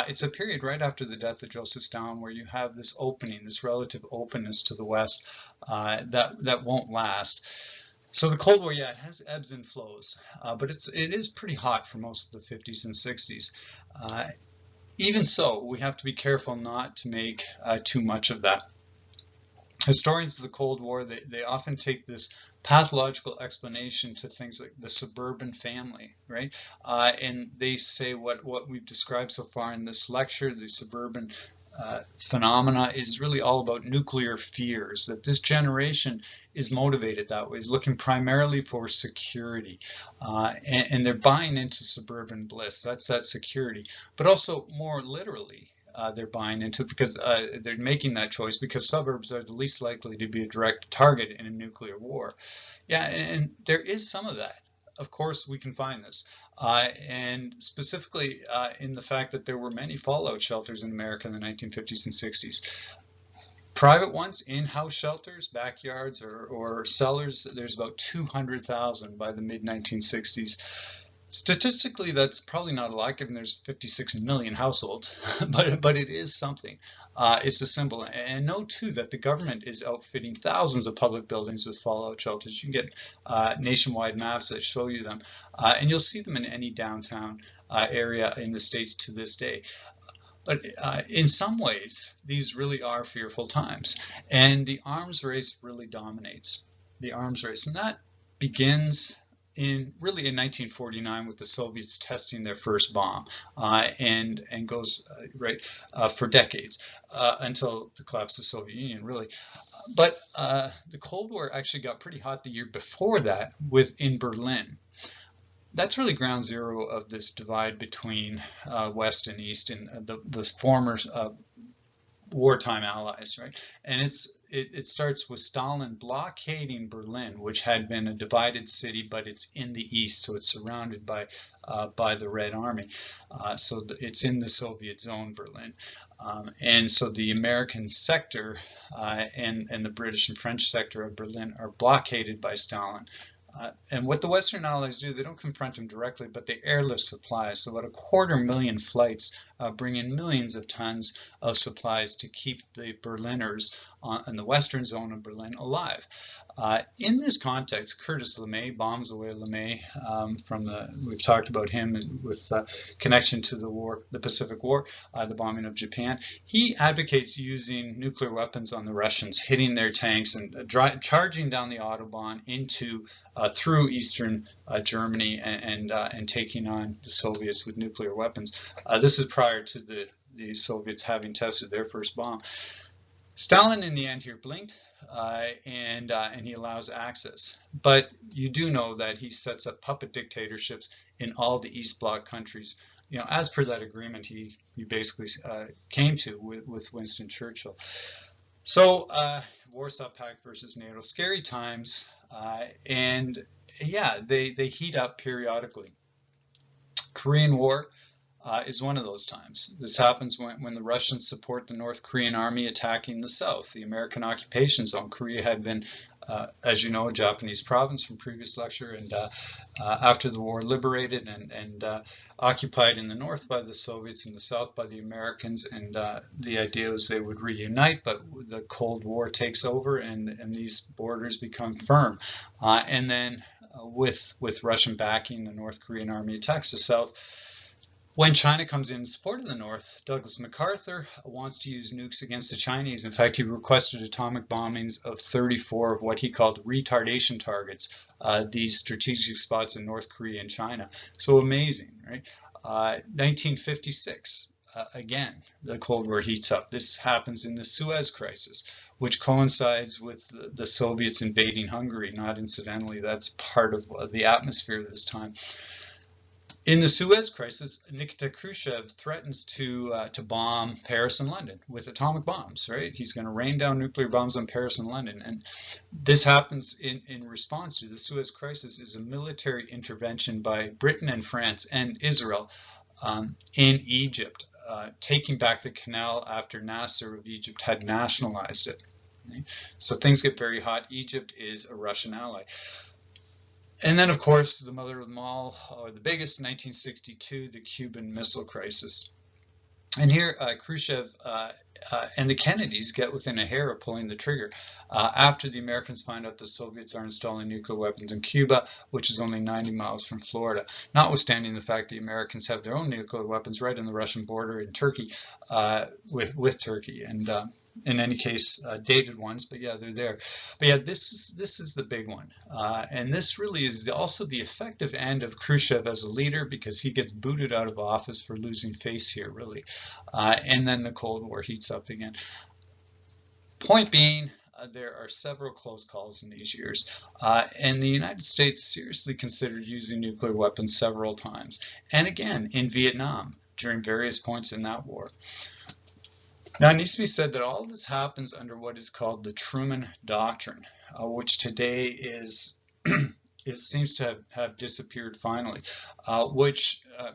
It's a period right after the death of Joseph Stalin where you have this opening, this relative openness to the West that won't last. So the Cold War, yeah, it has ebbs and flows, but it is pretty hot for most of the 50s and 60s. Uh, Even so, we have to be careful not to make too much of that. Historians of the Cold War, they often take this pathological explanation to things like the suburban family, right? And they say what we've described so far in this lecture, the suburban phenomena, is really all about nuclear fears, that this generation is motivated that way, is looking primarily for security. And they're buying into suburban bliss, that's that security, but also more literally, they're buying into, because they're making that choice because suburbs are the least likely to be a direct target in a nuclear war. Yeah, and there is some of that. Of course, we can find this. And specifically in the fact that there were many fallout shelters in America in the 1950s and 60s. Private ones, in-house shelters, backyards or cellars, there's about 200,000 by the mid-1960s. Statistically, that's probably not a lot given there's 56 million households, but it is something. It's a symbol. And note too that the government is outfitting thousands of public buildings with fallout shelters. You can get nationwide maps that show you them, and you'll see them in any downtown area in the States to this day. But in some ways, these really are fearful times, and the arms race really dominates. The arms race, and that begins in 1949 with the Soviets testing their first bomb, and goes for decades until the collapse of the Soviet Union, really. But the Cold War actually got pretty hot the year before that in Berlin. That's really ground zero of this divide between West and East and the former wartime allies, right? And it starts with Stalin blockading Berlin, which had been a divided city, but it's in the east, so it's surrounded by the Red Army. So it's in the Soviet zone, Berlin, and so the American sector and the British and French sector of Berlin are blockaded by Stalin. And what the Western Allies do, they don't confront him directly, but they airlift supplies. So about 250,000 flights bring in millions of tons of supplies to keep the Berliners in the western zone of Berlin alive. In this context, Curtis LeMay bombs away. LeMay, we've talked about him with connection to the war, the Pacific War, the bombing of Japan. He advocates using nuclear weapons on the Russians, hitting their tanks and charging down the Autobahn into through eastern Germany and taking on the Soviets with nuclear weapons. This is prior to the Soviets having tested their first bomb. Stalin, in the end, here blinked, and he allows access. But you do know that he sets up puppet dictatorships in all the East Bloc countries, as per that agreement he basically came to with Winston Churchill. So Warsaw Pact versus NATO, scary times, and yeah, they heat up periodically. Korean War is one of those times. This happens when the Russians support the North Korean army attacking the South, the American occupation zone. Korea had been, as you know, a Japanese province from previous lecture, and after the war liberated and occupied in the north by the Soviets and the south by the Americans, and the idea was they would reunite, but the Cold War takes over and these borders become firm. And then with Russian backing, the North Korean army attacks the South. When China comes in support of the North, Douglas MacArthur wants to use nukes against the Chinese. In fact, he requested atomic bombings of 34 of what he called retardation targets, these strategic spots in North Korea and China. So amazing, right? 1956, again, the Cold War heats up. This happens in the Suez Crisis, which coincides with the Soviets invading Hungary. Not incidentally, that's part of the atmosphere this time. In the Suez Crisis, Nikita Khrushchev threatens to bomb Paris and London with atomic bombs, right? He's going to rain down nuclear bombs on Paris and London. And this happens in response to the Suez Crisis is a military intervention by Britain and France and Israel in Egypt, taking back the canal after Nasser of Egypt had nationalized it. Okay? So things get very hot. Egypt is a Russian ally. And then, of course, the mother of them all, or the biggest, 1962, the Cuban Missile Crisis. And here, Khrushchev and the Kennedys get within a hair of pulling the trigger after the Americans find out the Soviets are installing nuclear weapons in Cuba, which is only 90 miles from Florida, notwithstanding the fact the Americans have their own nuclear weapons right on the Russian border in Turkey with Turkey. And in any case, dated ones, but yeah, they're there. But yeah, this is the big one, and this really is also the effective end of Khrushchev as a leader, because he gets booted out of office for losing face here, really, and then the Cold War heats up again. Point being, there are several close calls in these years, and the United States seriously considered using nuclear weapons several times, and again in Vietnam during various points in that war. Now, it needs to be said that all of this happens under what is called the Truman Doctrine, which today is it seems to have disappeared finally,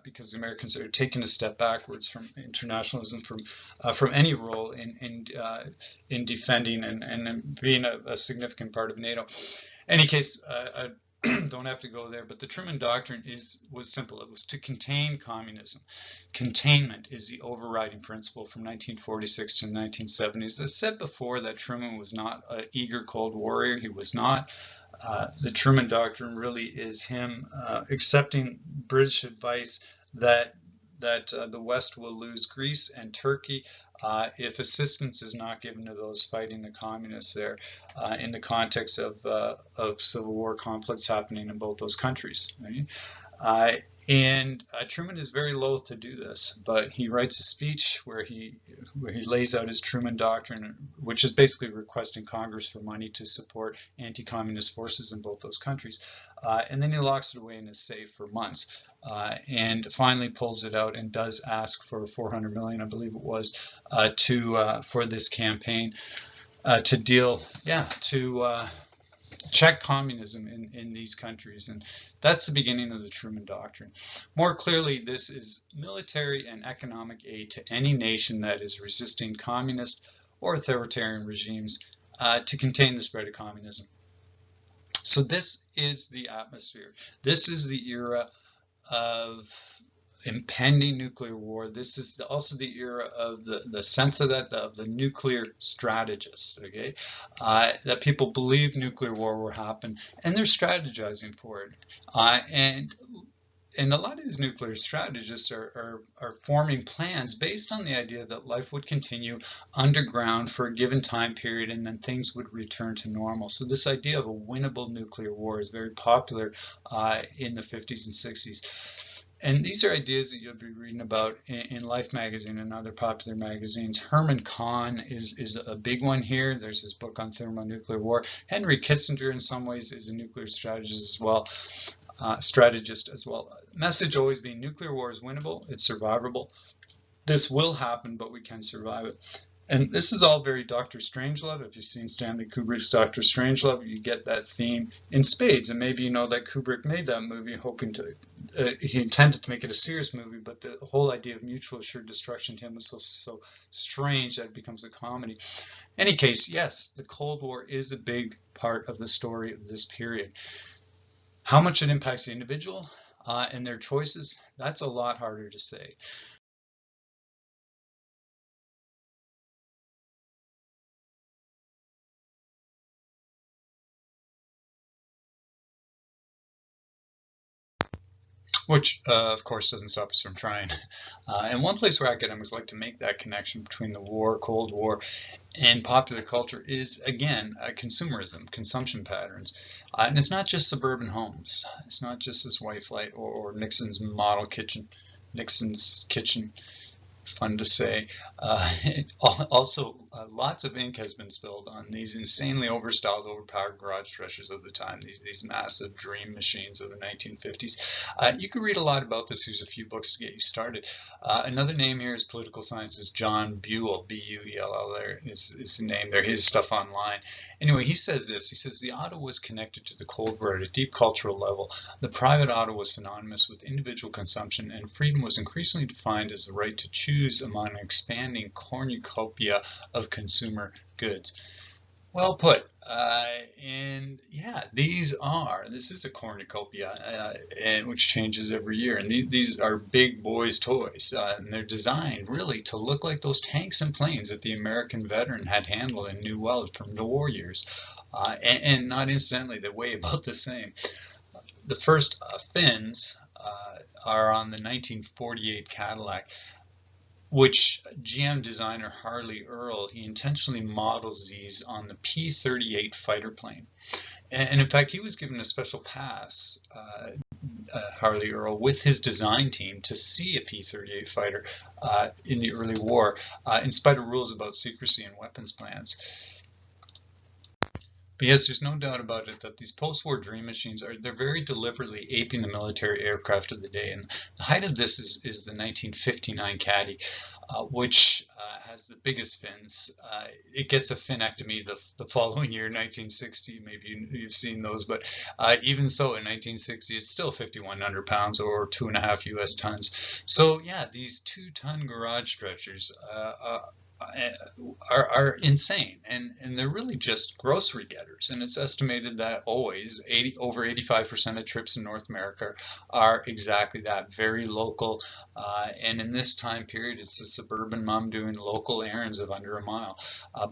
because the Americans are taking a step backwards from internationalism, from any role in defending and being a significant part of NATO. In any case, don't have to go there, but the Truman Doctrine was simple. It was to contain communism. Containment is the overriding principle from 1946 to the 1970s. As I said before, that Truman was not an eager Cold Warrior. He was not. The Truman Doctrine really is him accepting British advice that the West will lose Greece and Turkey if assistance is not given to those fighting the communists there, in the context of civil war conflicts happening in both those countries. Right? And Truman is very loath to do this, but he writes a speech where he lays out his Truman Doctrine, which is basically requesting Congress for money to support anti-communist forces in both those countries. And then he locks it away in his safe for months, and finally pulls it out and does ask for $400 million, I believe it was, for this campaign to check communism in these countries. And that's the beginning of the Truman Doctrine. More clearly, this is military and economic aid to any nation that is resisting communist or authoritarian regimes to contain the spread of communism. So this is the atmosphere. This is the era of impending nuclear war. This is also the era of the sense of the nuclear strategist, okay? That people believe nuclear war will happen, and they're strategizing for it. And a lot of these nuclear strategists are forming plans based on the idea that life would continue underground for a given time period, and then things would return to normal. So this idea of a winnable nuclear war is very popular in the 50s and 60s. And these are ideas that you'll be reading about in Life magazine and other popular magazines. Herman Kahn is a big one here. There's his book on thermonuclear war. Henry Kissinger, in some ways, is a nuclear strategist as well. Message always being nuclear war is winnable. It's survivable. This will happen, but we can survive it. And this is all very Dr. Strangelove. If you've seen Stanley Kubrick's Dr. Strangelove, you get that theme in spades. And maybe you know that Kubrick made that movie hoping to, he intended to make it a serious movie, but the whole idea of mutual assured destruction to him was so strange that it becomes a comedy. In any case, yes, the Cold War is a big part of the story of this period. How much it impacts the individual and their choices, that's a lot harder to say. Which, of course, doesn't stop us from trying. And one place where academics like to make that connection between the war, Cold War, and popular culture is, again, consumerism, consumption patterns. And it's not just suburban homes. It's not just this white flight or Nixon's model kitchen, Nixon's kitchen. Fun to say. Also, lots of ink has been spilled on these insanely overstyled, overpowered garage treasures of the time, these massive dream machines of the 1950s. You can read a lot about this. Here's a few books to get you started. Another name here is political scientist John Buell, B-U-E-L-L, there is the name there, his stuff online. Anyway, he says this. He says, the auto was connected to the Cold War at a deep cultural level. The private auto was synonymous with individual consumption, and freedom was increasingly defined as the right to choose among an expanding cornucopia of consumer goods. Well put. And yeah, this is a cornucopia, and which changes every year. And these are big boys' toys, and they're designed really to look like those tanks and planes that the American veteran had handled and knew well from the war years. And not incidentally, they weigh about the same. The first fins are on the 1948 Cadillac, which GM designer Harley Earl, he intentionally models these on the P-38 fighter plane. And in fact, he was given a special pass, Harley Earl, with his design team to see a P-38 fighter in the early war, in spite of rules about secrecy and weapons plans. But yes, there's no doubt about it that these post-war dream machines they're very deliberately aping the military aircraft of the day. And the height of this is the 1959 Caddy, which has the biggest fins. It gets a finectomy the following year, 1960. Maybe you've seen those, but even so, in 1960, it's still 5,100 pounds or 2.5 U.S. tons. So yeah, these 2-ton garage stretchers are insane, and they're really just grocery getters. And it's estimated that always over 85% of trips in North America are exactly that, very local. And in this time period, it's a suburban mom doing local errands of under a mile,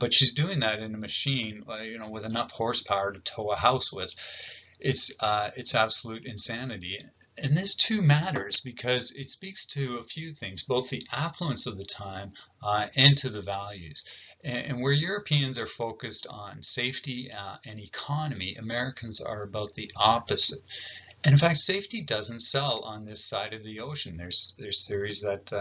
but she's doing that in a machine, with enough horsepower to tow a house with. It's absolute insanity. And this too matters because it speaks to a few things, both the affluence of the time and to the values. And where Europeans are focused on safety and economy, Americans are about the opposite. And in fact, safety doesn't sell on this side of the ocean. There's theories that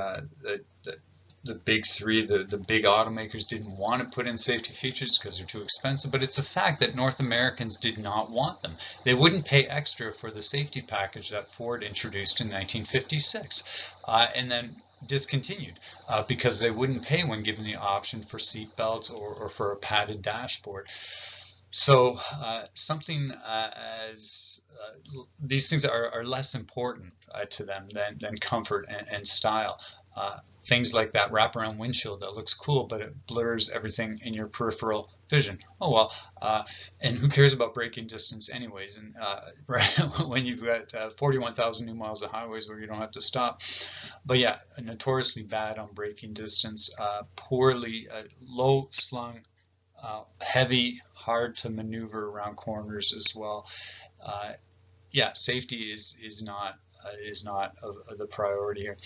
the big three, the big automakers didn't want to put in safety features because they're too expensive, but it's a fact that North Americans did not want them. They wouldn't pay extra for the safety package that Ford introduced in 1956 and then discontinued because they wouldn't pay when given the option for seat belts or for a padded dashboard. So something as these things are less important to them than comfort and style. Things like that wraparound windshield that looks cool, but it blurs everything in your peripheral vision. Oh well, and who cares about braking distance anyways? And right when you've got 41,000 new miles of highways where you don't have to stop. But yeah, notoriously bad on braking distance, poorly, low slung, heavy, hard to maneuver around corners as well. Uh, yeah, safety is not the priority here.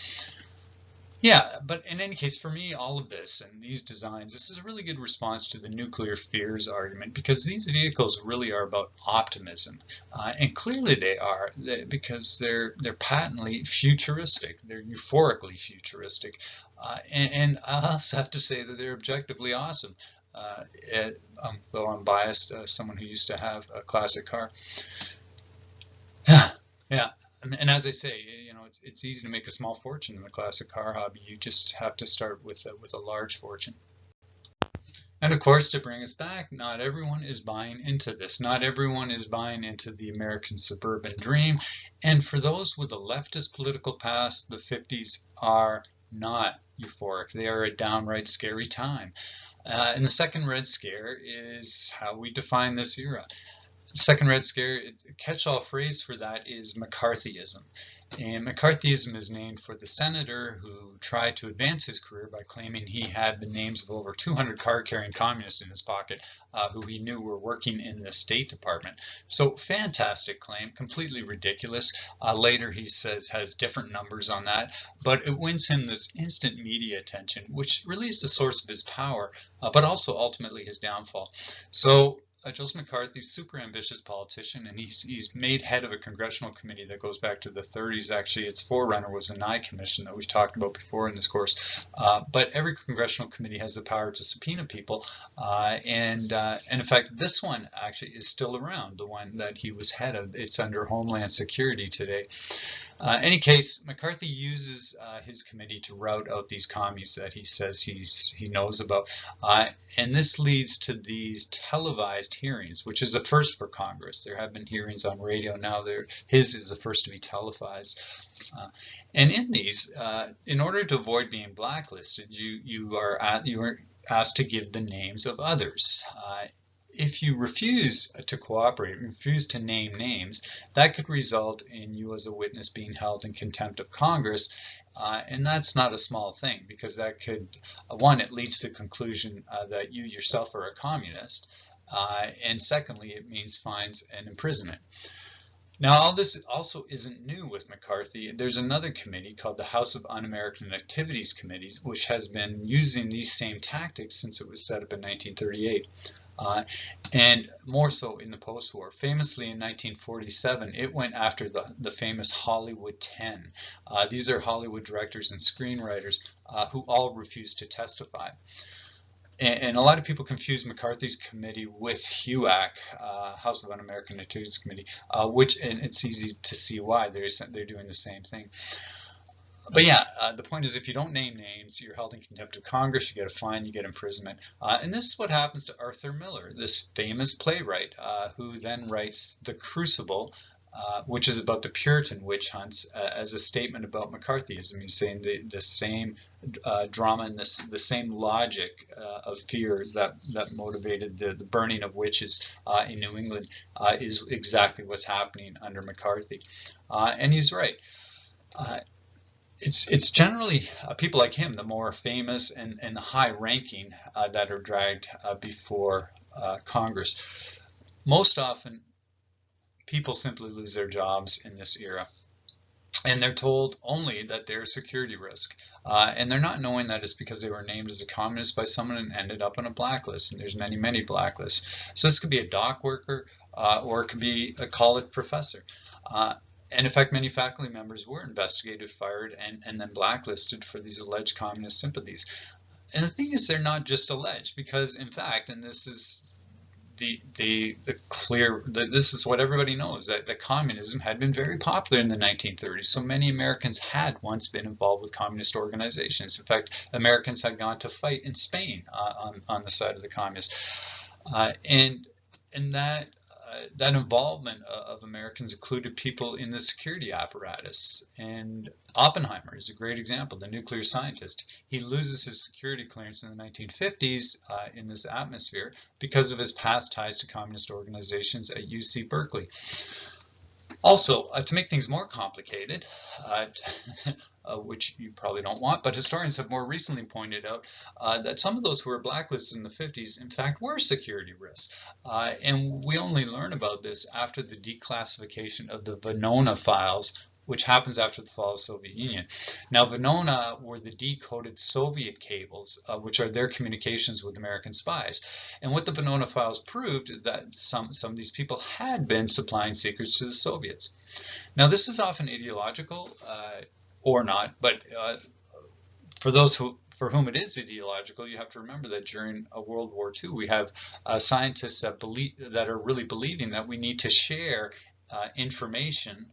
Yeah, but in any case, for me, all of this and these designs, this is a really good response to the nuclear fears argument because these vehicles really are about optimism, and clearly they are because they're patently futuristic. They're euphorically futuristic, and I also have to say that they're objectively awesome. Uh, Though I'm biased, someone who used to have a classic car. Yeah, yeah. And as I say, it's easy to make a small fortune in the classic car hobby. You just have to start with a large fortune. And of course, to bring us back, not everyone is buying into this. Not everyone is buying into the American suburban dream. And for those with a leftist political past, the 50s are not euphoric. They are a downright scary time. And the second Red Scare is how we define this era. Second Red Scare, a catch-all phrase for that is McCarthyism. And McCarthyism is named for the senator who tried to advance his career by claiming he had the names of over 200 card-carrying communists in his pocket who he knew were working in the State Department. So fantastic claim, completely ridiculous. Later he says has different numbers on that, but it wins him this instant media attention, which really is the source of his power, but also ultimately his downfall. So Joseph McCarthy, super ambitious politician, and he's made head of a congressional committee that goes back to the 30s. Actually, its forerunner was the Nye Commission that we've talked about before in this course. But every congressional committee has the power to subpoena people, and in fact, this one actually is still around. The one that he was head of, it's under Homeland Security today. Any case, McCarthy uses his committee to rout out these commies that he says he knows about. And this leads to these televised hearings, which is a first for Congress. There have been hearings on radio now. His is the first to be televised. And in these, in order to avoid being blacklisted, you are asked to give the names of others. if you refuse to cooperate, refuse to name names, that could result in you as a witness being held in contempt of Congress. And that's not a small thing, because that could, one, it leads to the conclusion that you yourself are a communist. And secondly, it means fines and imprisonment. Now, all this also isn't new with McCarthy. There's another committee called the House of Un-American Activities Committee, which has been using these same tactics since it was set up in 1938. And more so in the post-war. Famously in 1947, it went after the famous Hollywood 10. These are Hollywood directors and screenwriters who all refused to testify. And a lot of people confuse McCarthy's committee with HUAC, House of Un-American Activities Committee, and it's easy to see why they're doing the same thing. But yeah, the point is, if you don't name names, you're held in contempt of Congress, you get a fine, you get imprisonment. And this is what happens to Arthur Miller, this famous playwright, who then writes The Crucible, which is about the Puritan witch hunts, as a statement about McCarthyism. He's saying the same drama and the same logic of fear that motivated the burning of witches in New England is exactly what's happening under McCarthy. And he's right. It's generally people like him, the more famous and the high-ranking, that are dragged before Congress. Most often, people simply lose their jobs in this era, and they're told only that they're a security risk, and they're not knowing that it's because they were named as a communist by someone and ended up on a blacklist, and there's many blacklists. So this could be a dock worker, or it could be a college professor. And in fact, many faculty members were investigated, fired, and then blacklisted for these alleged communist sympathies. And the thing is, they're not just alleged, because in fact, and this is this is what everybody knows, that communism had been very popular in the 1930s. So many Americans had once been involved with communist organizations. In fact, Americans had gone to fight in Spain on the side of the communists. And that involvement of Americans included people in the security apparatus. And Oppenheimer is a great example, the nuclear scientist. He loses his security clearance in the 1950s in this atmosphere because of his past ties to communist organizations at UC Berkeley. Also, to make things more complicated, which you probably don't want, but historians have more recently pointed out that some of those who were blacklisted in the 50s, in fact, were security risks. And we only learn about this after the declassification of the Venona files, which happens after the fall of the Soviet Union. Now, Venona were the decoded Soviet cables, which are their communications with American spies. And what the Venona files proved is that some of these people had been supplying secrets to the Soviets. Now, this is often ideological, or not, but for those for whom it is ideological, you have to remember that during World War II, we have scientists that are really believing that we need to share information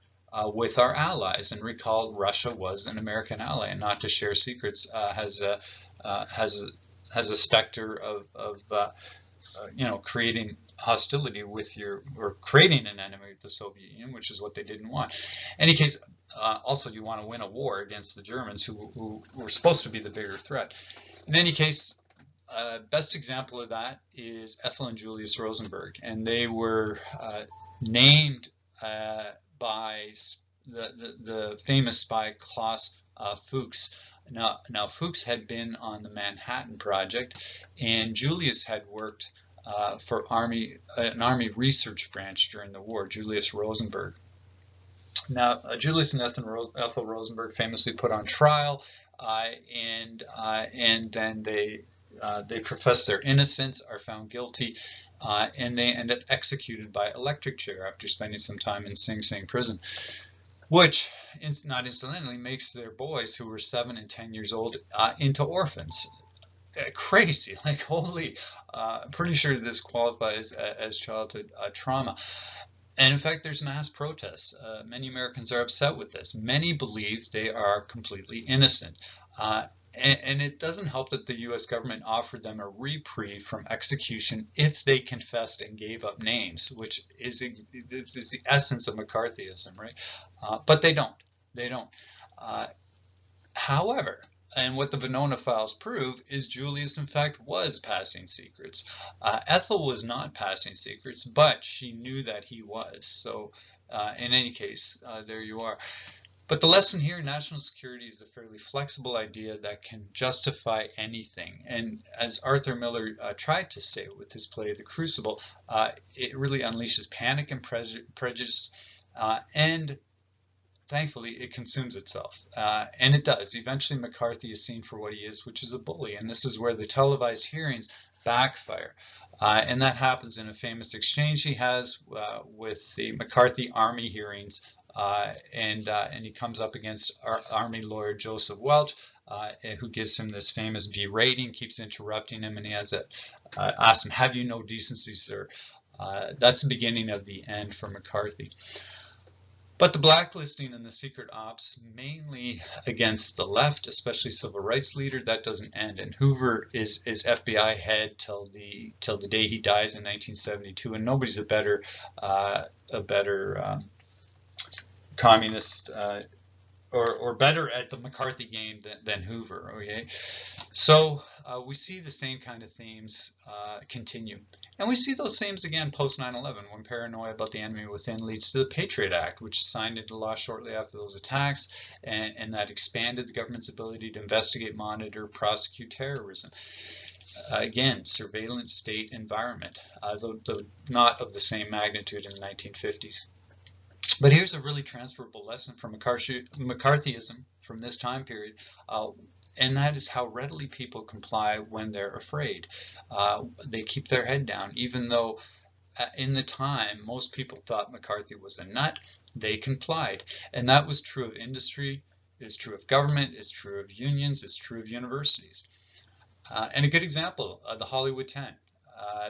with our allies. And recall, Russia was an American ally, and not to share secrets has a specter of creating hostility with or creating an enemy with the Soviet Union, which is what they didn't want. In any case, also you want to win a war against the Germans, who were supposed to be the bigger threat. In any case, best example of that is Ethel and Julius Rosenberg, and they were named by the famous spy Klaus Fuchs. Now Fuchs had been on the Manhattan Project, and Julius had worked for an army research branch during the war, Julius Rosenberg. Now, Julius and Ethel Rosenberg famously put on trial, and then they profess their innocence, are found guilty, and they end up executed by electric chair after spending some time in Sing Sing prison, which, not incidentally, makes their boys, who were 7 and 10 years old, into orphans. Crazy, like holy, pretty sure this qualifies as childhood trauma. And in fact, there's mass protests. Many Americans are upset with this. Many believe they are completely innocent. And it doesn't help that the U.S. government offered them a reprieve from execution if they confessed and gave up names, which is the essence of McCarthyism, right? But they don't. They don't. However, And what the Venona files prove is Julius, in fact, was passing secrets. Ethel was not passing secrets, but she knew that he was. So in any case, there you are. But the lesson here, national security is a fairly flexible idea that can justify anything. And as Arthur Miller tried to say with his play The Crucible, it really unleashes panic and prejudice, and thankfully it consumes itself. And it does. Eventually McCarthy is seen for what he is, which is a bully. And this is where the televised hearings backfire. And that happens in a famous exchange he has with the McCarthy Army hearings. And he comes up against Army lawyer Joseph Welch, who gives him this famous berating, keeps interrupting him, and he has asks him, "Have you no decency, sir?" That's the beginning of the end for McCarthy. But the blacklisting and the secret ops, mainly against the left, especially civil rights leader, that doesn't end. And Hoover is FBI head till the day he dies in 1972, and nobody's a better communist or better at the McCarthy game than Hoover. Okay, so we see the same kind of themes continue, and we see those themes again post 9/11, when paranoia about the enemy within leads to the Patriot Act, which is signed into law shortly after those attacks, and that expanded the government's ability to investigate, monitor, prosecute terrorism. Again, surveillance state environment, though not of the same magnitude in the 1950s. But here's a really transferable lesson from McCarthyism from this time period, and that is how readily people comply when they're afraid. They keep their head down, even though in the time most people thought McCarthy was a nut. They complied, and that was true of industry, it's true of government, it's true of unions, it's true of universities. And a good example, the Hollywood 10.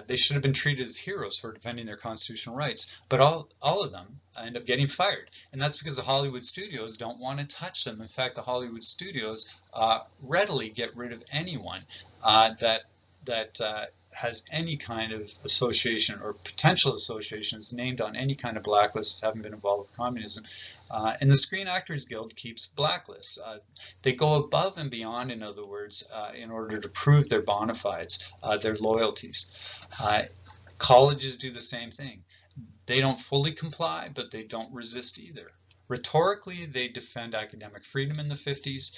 They should have been treated as heroes for defending their constitutional rights, but all of them end up getting fired, and that's because the Hollywood studios don't want to touch them. In fact, the Hollywood studios readily get rid of anyone that has any kind of association or potential associations named on any kind of blacklists, haven't been involved with communism. And the Screen Actors Guild keeps blacklists. They go above and beyond, in other words, in order to prove their bona fides, their loyalties. Colleges do the same thing. They don't fully comply, but they don't resist either. Rhetorically, they defend academic freedom in the 50s,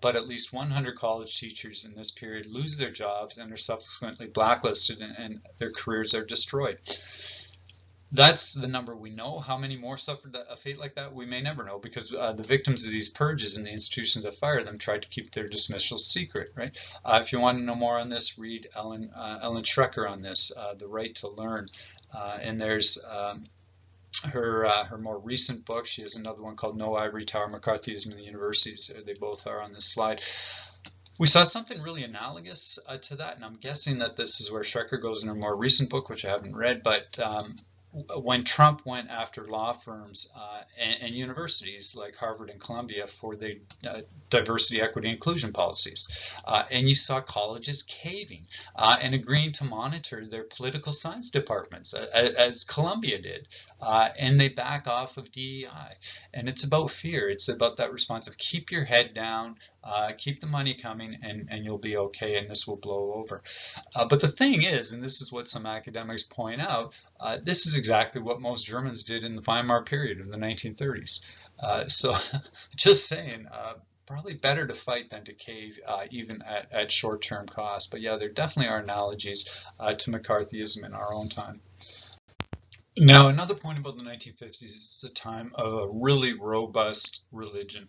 but at least 100 college teachers in this period lose their jobs and are subsequently blacklisted, and their careers are destroyed. That's the number we know. How many more suffered a fate like that? We may never know, because the victims of these purges and the institutions that fired them tried to keep their dismissals secret, right? If you want to know more on this, read Ellen Schrecker on this, The Right to Learn. And there's her more recent book. She has another one called No Ivory Tower, McCarthyism in the Universities. They both are on this slide. We saw something really analogous to that, and I'm guessing that this is where Schrecker goes in her more recent book, which I haven't read, but when Trump went after law firms and universities like Harvard and Columbia for their diversity, equity, inclusion policies, and you saw colleges caving and agreeing to monitor their political science departments, as Columbia did, and they back off of DEI. And it's about fear. It's about that response of keep your head down, keep the money coming, and you'll be okay, and this will blow over. But the thing is, and this is what some academics point out, this is exactly what most Germans did in the Weimar period of the 1930s. So just saying, probably better to fight than to cave, even at short-term cost. But yeah, there definitely are analogies to McCarthyism in our own time. Now, another point about the 1950s is it's a time of a really robust religion.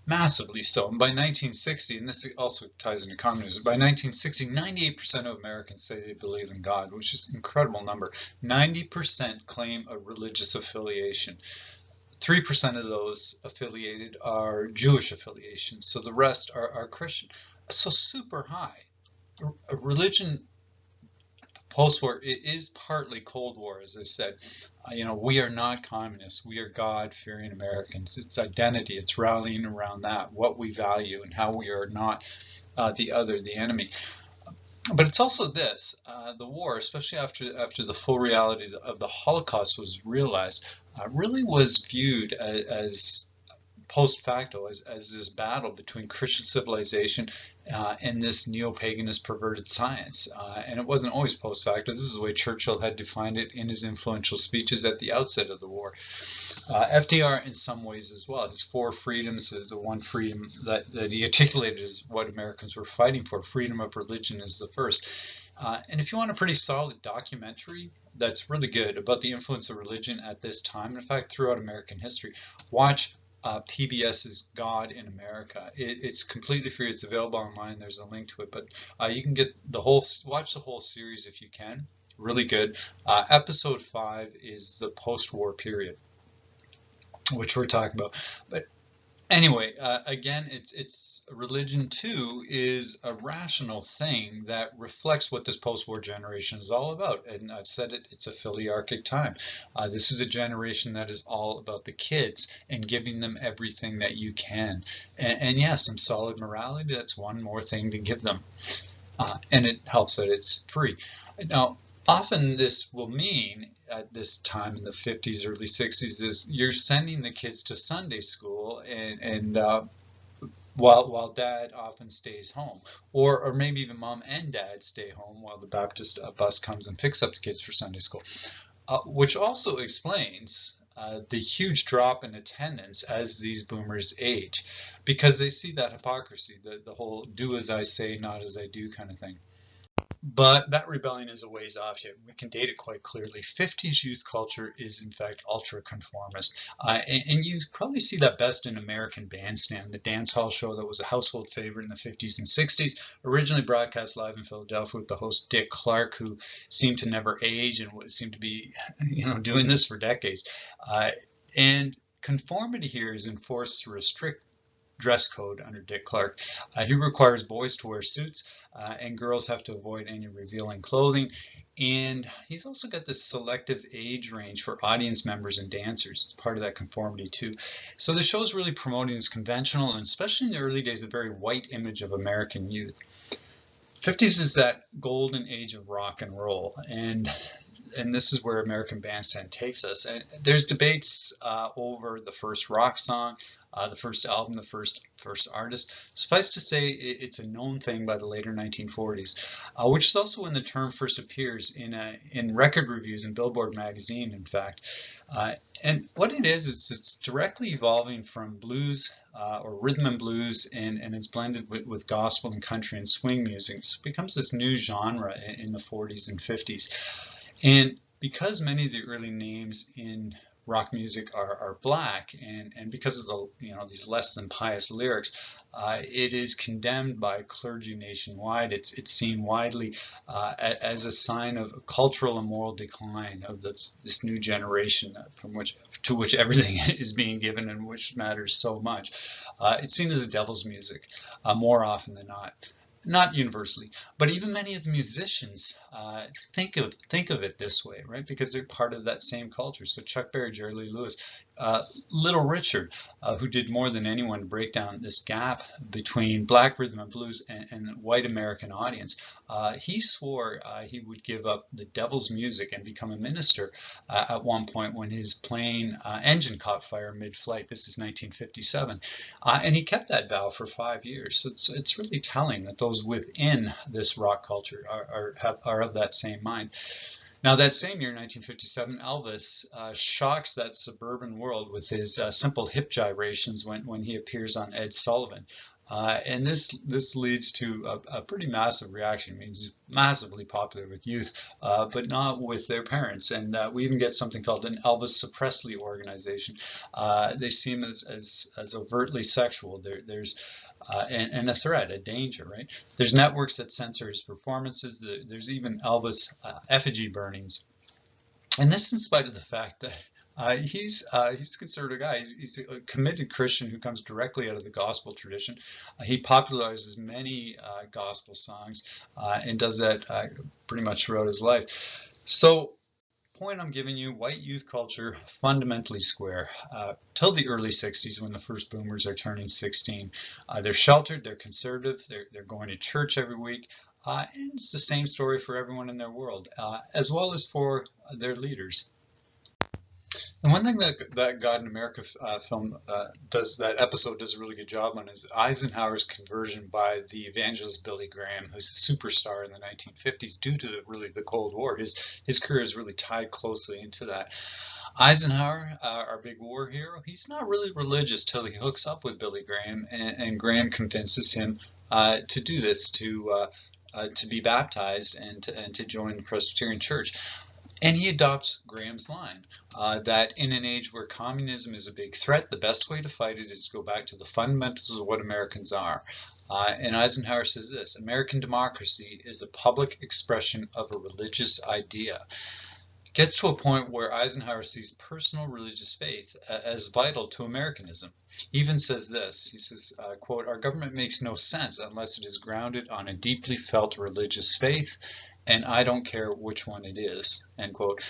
Massively so. And by 1960, and this also ties into communism, by 1960, 98% of Americans say they believe in God, which is an incredible number. 90% claim a religious affiliation. 3% of those affiliated are Jewish affiliations, so the rest are Christian. So super high. A religion post-war, it is partly Cold War, as I said. We are not communists. We are God-fearing Americans. It's identity. It's rallying around that, what we value, and how we are not the other, the enemy. But it's also this: the war, especially after the full reality of the Holocaust was realized, really was viewed as post facto as this battle between Christian civilization and this neo-paganist perverted science. And it wasn't always post facto. This is the way Churchill had defined it in his influential speeches at the outset of the war. FDR in some ways as well. His four freedoms, the one freedom that he articulated is what Americans were fighting for. Freedom of religion is the first. And if you want a pretty solid documentary that's really good about the influence of religion at this time, in fact, throughout American history, watch PBS's God in America. It's completely free. It's available online. There's a link to it, but you can get watch the whole series if you can. Really good. Episode 5 is the post-war period, which we're talking about. But anyway, again, it's religion too is a rational thing that reflects what this post-war generation is all about. And I've said it, it's a filiarchic time. This is a generation that is all about the kids and giving them everything that you can. And yes, some solid morality, that's one more thing to give them. And it helps that it's free. Now, often this will mean at this time in the 50s, early 60s, is you're sending the kids to Sunday school and while dad often stays home, or maybe even mom and dad stay home while the Baptist bus comes and picks up the kids for Sunday school, which also explains the huge drop in attendance as these boomers age, because they see that hypocrisy, the whole do as I say, not as I do kind of thing. But that rebellion is a ways off yet. We can date it quite clearly. 50s youth culture is in fact ultra-conformist. And you probably see that best in American Bandstand, the dance hall show that was a household favorite in the 50s and 60s, originally broadcast live in Philadelphia with the host Dick Clark, who seemed to never age and seemed to be doing this for decades. And conformity here is enforced through a strict dress code under Dick Clark. He requires boys to wear suits and girls have to avoid any revealing clothing. And he's also got this selective age range for audience members and dancers. It's part of that conformity too. So the show's really promoting this conventional and especially in the early days, a very white image of American youth. 50s is that golden age of rock and roll, and this is where American Bandstand takes us. And there's debates over the first rock song, the first album, the first artist. Suffice to say, it's a known thing by the later 1940s, which is also when the term first appears in record reviews in Billboard magazine, in fact. And what it is, it's directly evolving from blues or rhythm and blues, and it's blended with gospel and country and swing music. So it becomes this new genre in the 40s and 50s. And because many of the early names in rock music are black, and because of the these less than pious lyrics, it is condemned by clergy nationwide. It's seen widely as a sign of cultural and moral decline of this new generation to which everything is being given and which matters so much. It's seen as a devil's music more often than not. Not universally, but even many of the musicians think of it this way, right? Because they're part of that same culture. So Chuck Berry, Jerry Lee Lewis, Little Richard, who did more than anyone to break down this gap between black rhythm and blues and white American audience. He swore he would give up the devil's music and become a minister at one point when his plane engine caught fire mid-flight. This is 1957, and he kept that vow for 5 years. So it's really telling that those within this rock culture are of that same mind. Now, that same year, 1957, Elvis shocks that suburban world with his simple hip gyrations when he appears on Ed Sullivan. And this leads to a pretty massive reaction. I mean, he's massively popular with youth, but not with their parents. And we even get something called an Elvis Presley organization. They seem as overtly sexual. There's and a threat, a danger, right? There's networks that censor his performances. There's even Elvis effigy burnings. And this in spite of the fact that he's a conservative guy. He's a committed Christian who comes directly out of the gospel tradition. He popularizes many gospel songs and does that pretty much throughout his life. So, point I'm giving you, white youth culture fundamentally square till the early 60s when the first boomers are turning 16. They're sheltered, they're conservative, they're going to church every week. And it's the same story for everyone in their world, as well as for their leaders. And one thing that God in America film that episode does a really good job on is Eisenhower's conversion by the evangelist Billy Graham, who's a superstar in the 1950s due to really the Cold War. His career is really tied closely into that. Eisenhower, our big war hero, he's not really religious till he hooks up with Billy Graham, and Graham convinces him to do this, to be baptized and to join the Presbyterian Church. And he adopts Graham's line that in an age where communism is a big threat, the best way to fight it is to go back to the fundamentals of what Americans are. And Eisenhower says this: American democracy is a public expression of a religious idea. It gets to a point where Eisenhower sees personal religious faith as vital to Americanism. He even says this, he says, quote, "Our government makes no sense unless it is grounded on a deeply felt religious faith, and I don't care which one it is," end quote.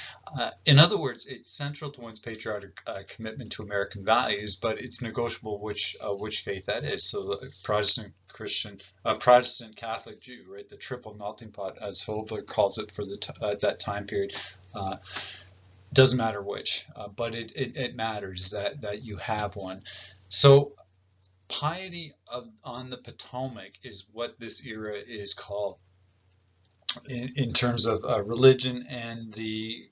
In other words, it's central to one's patriotic commitment to American values, but it's negotiable which faith that is. So the Protestant, Christian, Protestant, Catholic, Jew, right? The triple melting pot, as Hobler calls it for that time period. Doesn't matter which, but it matters that you have one. So piety on the Potomac is what this era is called in terms of religion and the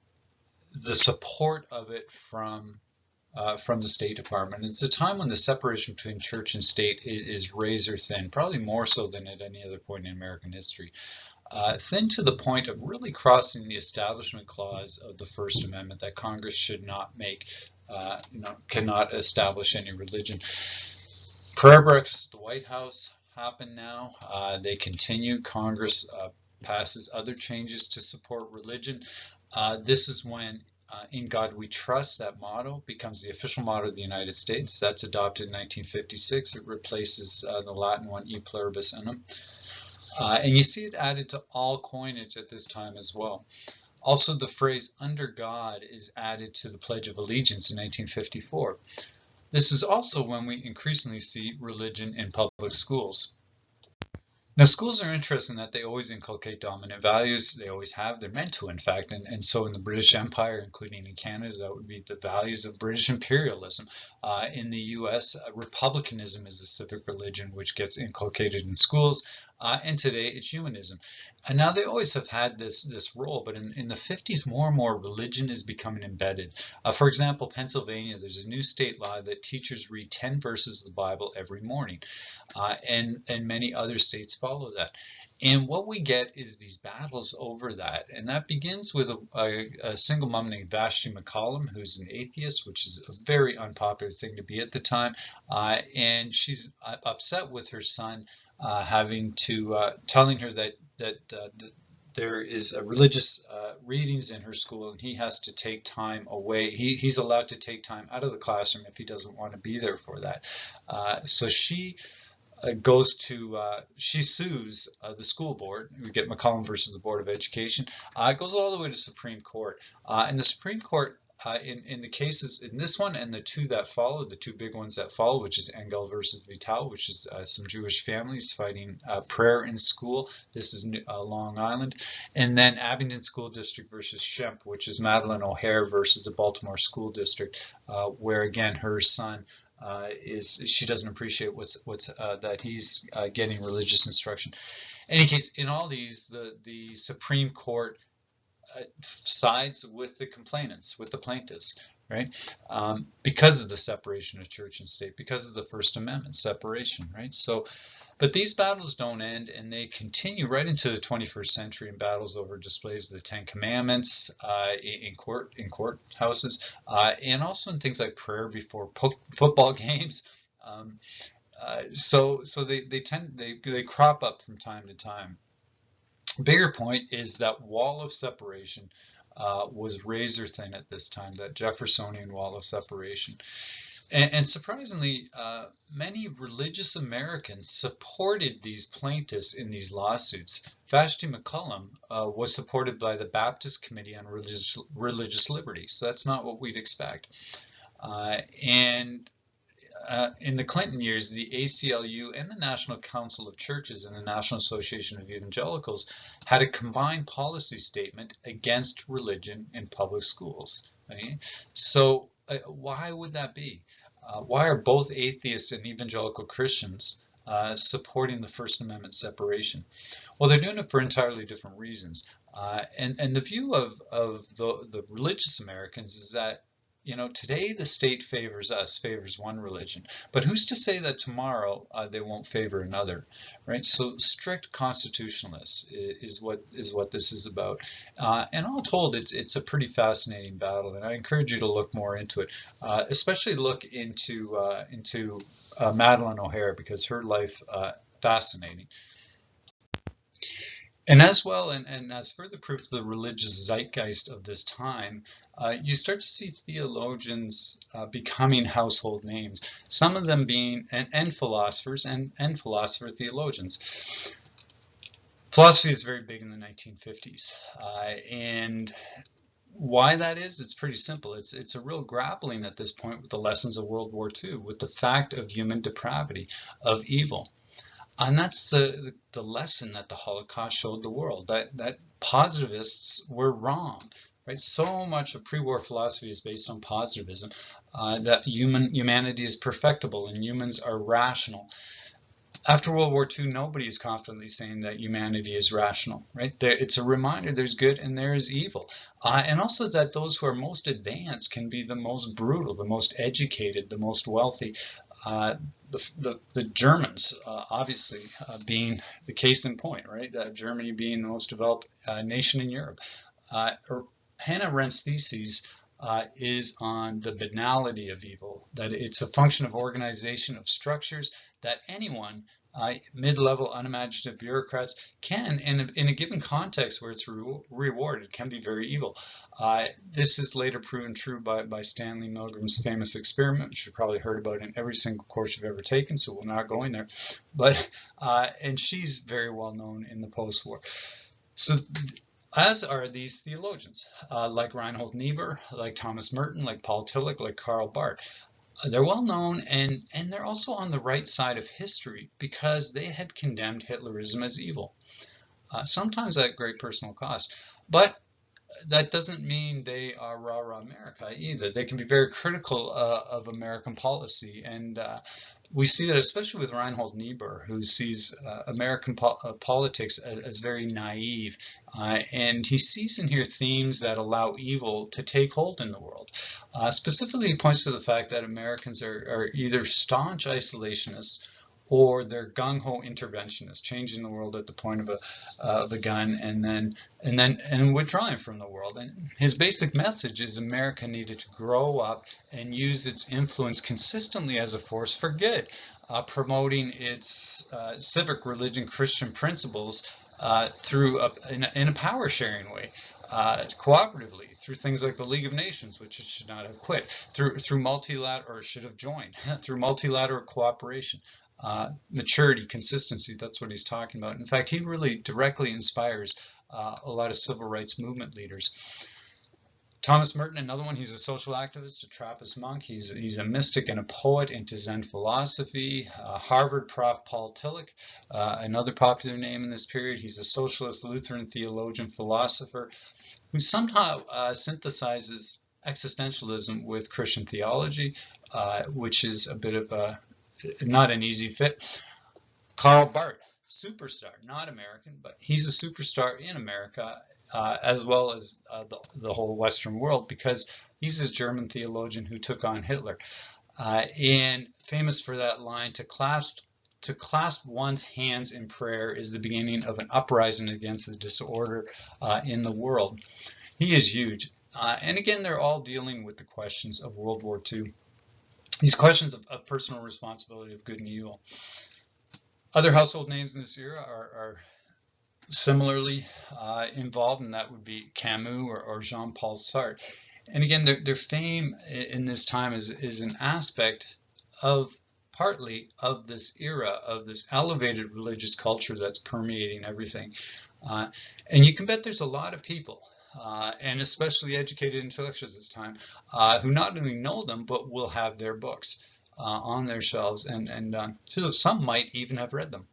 support of it from the State Department. It's a time when the separation between church and state is razor thin, probably more so than at any other point in American history. Thin to the point of really crossing the Establishment Clause of the First Amendment, that Congress should not make, cannot establish any religion. Prayer breakfasts at the White House happen now. They continue. Congress passes other changes to support religion. This is when "In God We Trust," that motto, becomes the official motto of the United States. That's adopted in 1956. It replaces the Latin one, "E Pluribus Unum." And you see it added to all coinage at this time as well. Also, the phrase "under God" is added to the Pledge of Allegiance in 1954. This is also when we increasingly see religion in public schools. Now, schools are interesting that they always inculcate dominant values. They always have. They're meant to, in fact. And so in the British Empire, including in Canada, that would be the values of British imperialism. In the US, republicanism is a civic religion which gets inculcated in schools. And today, it's humanism. And now they always have had this role, but in the 50s, more and more religion is becoming embedded. For example, Pennsylvania, there's a new state law that teachers read 10 verses of the Bible every morning. And many other states follow that. And what we get is these battles over that. And that begins with a single mom named Vashti McCollum, who's an atheist, which is a very unpopular thing to be at the time. And she's upset with her son having to, telling her that there is a religious readings in her school, and he has to take time away. He's allowed to take time out of the classroom if he doesn't want to be there for that. So she she sues the school board. We get McCollum versus the Board of Education. It goes all the way to Supreme Court. And the Supreme Court, in the cases, in this one and the two that follow, the two big ones that follow, which is Engel versus Vital, which is some Jewish families fighting prayer in school. This is Long Island. And then Abington School District versus Shemp, which is Madeline O'Hare versus the Baltimore School District, where again her son she doesn't appreciate that he's getting religious instruction. In any case, in all these, the Supreme Court sides with the complainants, with the plaintiffs, right? Because of the separation of church and state, because of the First Amendment separation, right? So, but these battles don't end, and they continue right into the 21st century in battles over displays of the Ten Commandments in courthouses, and also in things like prayer before football games. So they crop up from time to time. Bigger point is that wall of separation was razor thin at this time, that Jeffersonian wall of separation. And surprisingly, many religious Americans supported these plaintiffs in these lawsuits. Vashti McCollum was supported by the Baptist Committee on Religious Liberty, so that's not what we'd expect. And in the Clinton years, the ACLU and the National Council of Churches and the National Association of Evangelicals had a combined policy statement against religion in public schools. Right? So why would that be? Why are both atheists and evangelical Christians supporting the First Amendment separation? Well, they're doing it for entirely different reasons. And the view of the religious Americans is that, today the state favors us, favors one religion, but who's to say that tomorrow they won't favor another, right? So strict constitutionalists is what this is about, and all told, it's a pretty fascinating battle, and I encourage you to look more into it, especially look into Madeleine O'Hara, because her life fascinating. And as well, and as further proof of the religious zeitgeist of this time, you start to see theologians becoming household names, some of them being, and philosophers, and philosopher theologians. Philosophy is very big in the 1950s, and why that is, it's pretty simple. It's a real grappling at this point with the lessons of World War II, with the fact of human depravity, of evil. And that's the lesson that the Holocaust showed the world, that positivists were wrong, right? So much of pre-war philosophy is based on positivism, that humanity is perfectible and humans are rational. After World War II, nobody is confidently saying that humanity is rational, right? It's a reminder there's good and there is evil. And also that those who are most advanced can be the most brutal, the most educated, the most wealthy. The Germans, obviously, being the case in point, right? Germany being the most developed nation in Europe. Hannah Arendt's thesis is on the banality of evil, that it's a function of organization of structures that anyone, mid-level unimaginative bureaucrats, can, in a given context where it's rewarded, can be very evil. This is later proven true by Stanley Milgram's famous experiment, which you've probably heard about in every single course you've ever taken, so we're not going there. But and she's very well known in the post-war. So, as are these theologians, like Reinhold Niebuhr, like Thomas Merton, like Paul Tillich, like Karl Barth. They're well known, and they're also on the right side of history because they had condemned Hitlerism as evil, sometimes at great personal cost. But that doesn't mean they are rah-rah America either. They can be very critical of American policy, and we see that especially with Reinhold Niebuhr, who sees American politics as very naive, and he sees in here themes that allow evil to take hold in the world. Specifically, he points to the fact that Americans are either staunch isolationists or they're gung-ho interventionists, changing the world at the point of a gun, and withdrawing from the world. And his basic message is America needed to grow up and use its influence consistently as a force for good, promoting its civic, religion, Christian principles in a power-sharing way. Cooperatively, through things like the League of Nations, which it should not have quit, through multilateral, or should have joined, through multilateral cooperation. Maturity, consistency, that's what he's talking about. In fact, he really directly inspires a lot of civil rights movement leaders. Thomas Merton, another one, he's a social activist, a Trappist monk. He's a mystic and a poet into Zen philosophy. Harvard prof Paul Tillich, another popular name in this period. He's a socialist, Lutheran theologian, philosopher, who somehow synthesizes existentialism with Christian theology, which is a bit of a not an easy fit. Karl Barth, superstar, not American, but he's a superstar in America, as well as the whole Western world, because he's this German theologian who took on Hitler, and famous for that line, to clasp one's hands in prayer is the beginning of an uprising against the disorder in the world. He is huge, and again, they're all dealing with the questions of World War II. These questions of personal responsibility of good and evil. Other household names in this era are similarly involved, and that would be Camus or Jean-Paul Sartre. And again, their fame in this time is an aspect of partly of this era, of this elevated religious culture that's permeating everything. And you can bet there's a lot of people, and especially educated intellectuals this time, who not only know them, but will have their books. on their shelves, and so some might even have read them.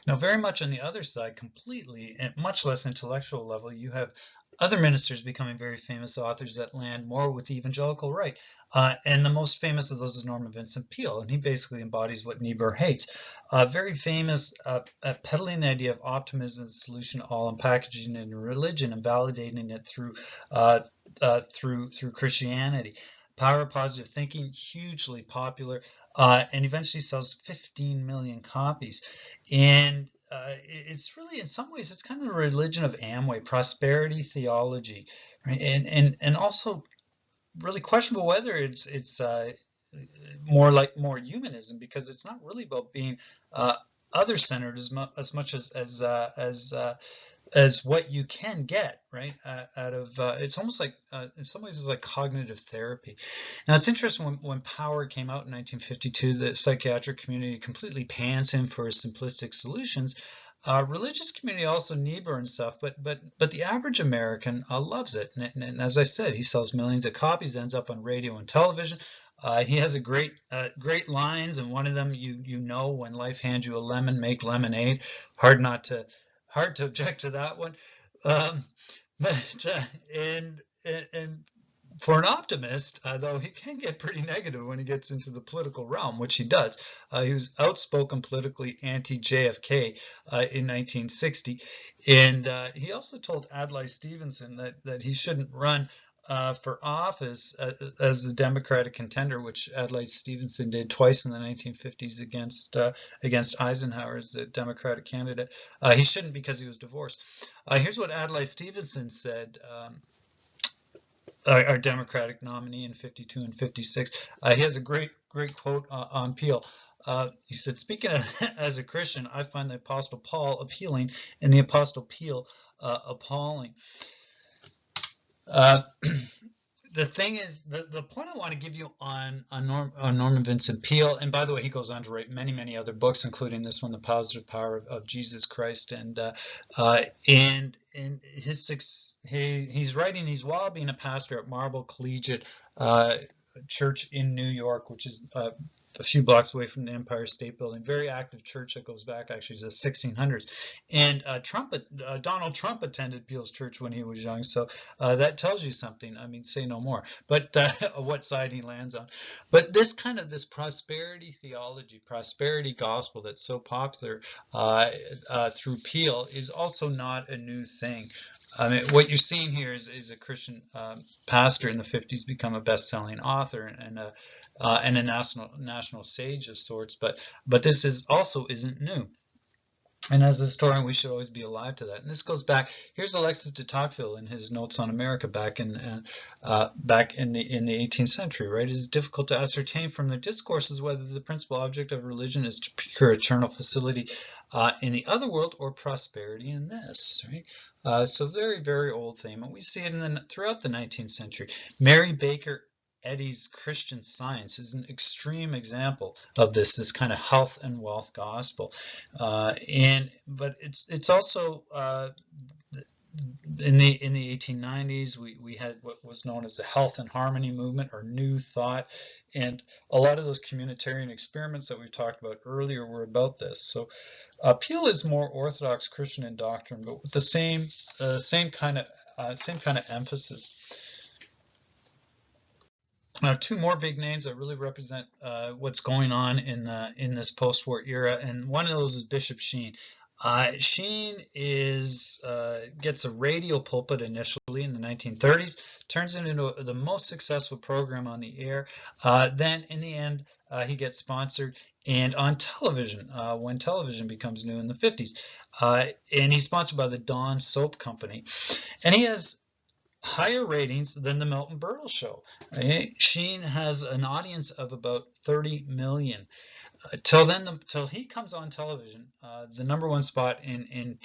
Now, very much on the other side, completely, at much less intellectual level, you have other ministers becoming very famous authors that land more with the evangelical right. And the most famous of those is Norman Vincent Peale, and he basically embodies what Niebuhr hates. Very famous at peddling the idea of optimism as a solution to all, and packaging it in religion and validating it through Christianity. Power of Positive Thinking, hugely popular, and eventually sells 15 million copies. And it's really, in some ways, it's kind of a religion of Amway, prosperity theology, right? And also really questionable whether it's more humanism, because it's not really about being other-centered as much as what you can get, right, out of it's almost like in some ways it's like cognitive therapy. Now it's interesting, when Power came out in 1952, the psychiatric community completely pans him for his simplistic solutions. Religious community also, Niebuhr and stuff, but the average American loves it, and as I said, he sells millions of copies, ends up on radio and television. He has a great lines, and one of them, you know, when life hands you a lemon, make lemonade. Hard to object to that one. But and for an optimist, though, he can get pretty negative when he gets into the political realm, which he does. He was outspoken politically anti-JFK in 1960, and he also told Adlai Stevenson that he shouldn't run for office as the Democratic contender, which Adlai Stevenson did twice in the 1950s against Eisenhower as the Democratic candidate. He shouldn't, because he was divorced. Here's what Adlai Stevenson said, our Democratic nominee in 52 and 56. He has a great quote on Peale. He said, "Speaking as a Christian, I find the Apostle Paul appealing and the Apostle Peale appalling." The thing is, the point I want to give you on Norman Vincent Peale, and by the way, he goes on to write many other books, including this one, The Positive Power of Jesus Christ, and he's writing these while being a pastor at Marble Collegiate Church in New York, which is a few blocks away from the Empire State Building. Very active church that goes back actually to the 1600s. And Donald Trump attended Peale's church when he was young, so that tells you something. I mean, say no more. But what side he lands on. But this prosperity theology, prosperity gospel that's so popular through Peale is also not a new thing. I mean, what you're seeing here is a Christian pastor in the 50s become a best-selling author and a national sage of sorts. But this isn't new. And as a historian, we should always be alive to that. And this goes back. Here's Alexis de Tocqueville in his Notes on America back in the 18th century. Right, it is difficult to ascertain from their discourses whether the principal object of religion is to procure eternal facility in the other world or prosperity in this. Right, so very old theme, and we see it throughout the 19th century. Mary Baker Eddy's Christian Science is an extreme example of this kind of health and wealth gospel, but it's also in the 1890s we had what was known as the Health and Harmony movement, or New Thought, and a lot of those communitarian experiments that we talked about earlier were about this. So Peale is more Orthodox Christian in doctrine, but with the same kind of emphasis. Now, two more big names that really represent what's going on in this post-war era, and one of those is Bishop Sheen. Sheen gets a radio pulpit initially in the 1930s, turns it into the most successful program on the air. Then, in the end, he gets sponsored and on television when television becomes new in the 50s. And he's sponsored by the Dawn Soap Company, and he has higher ratings than the Milton Berle Show. Sheen has an audience of about 30 million. Till he comes on television, the number one spot in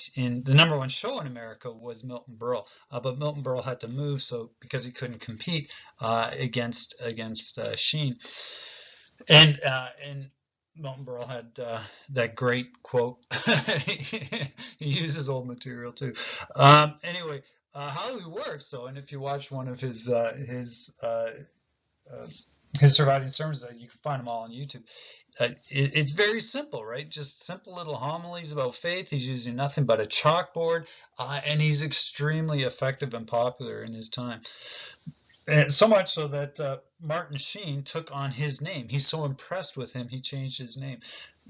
the number one show in America was Milton Berle, but Milton Berle had to move because he couldn't compete against Sheen, and Milton Berle had that great quote. He uses old material too. Anyway. How he works, and if you watch one of his his surviving sermons, you can find them all on YouTube. It's very simple, right? Just simple little homilies about faith. He's using nothing but a chalkboard, and he's extremely effective and popular in his time. And so much so that Martin Sheen took on his name. He's so impressed with him, he changed his name.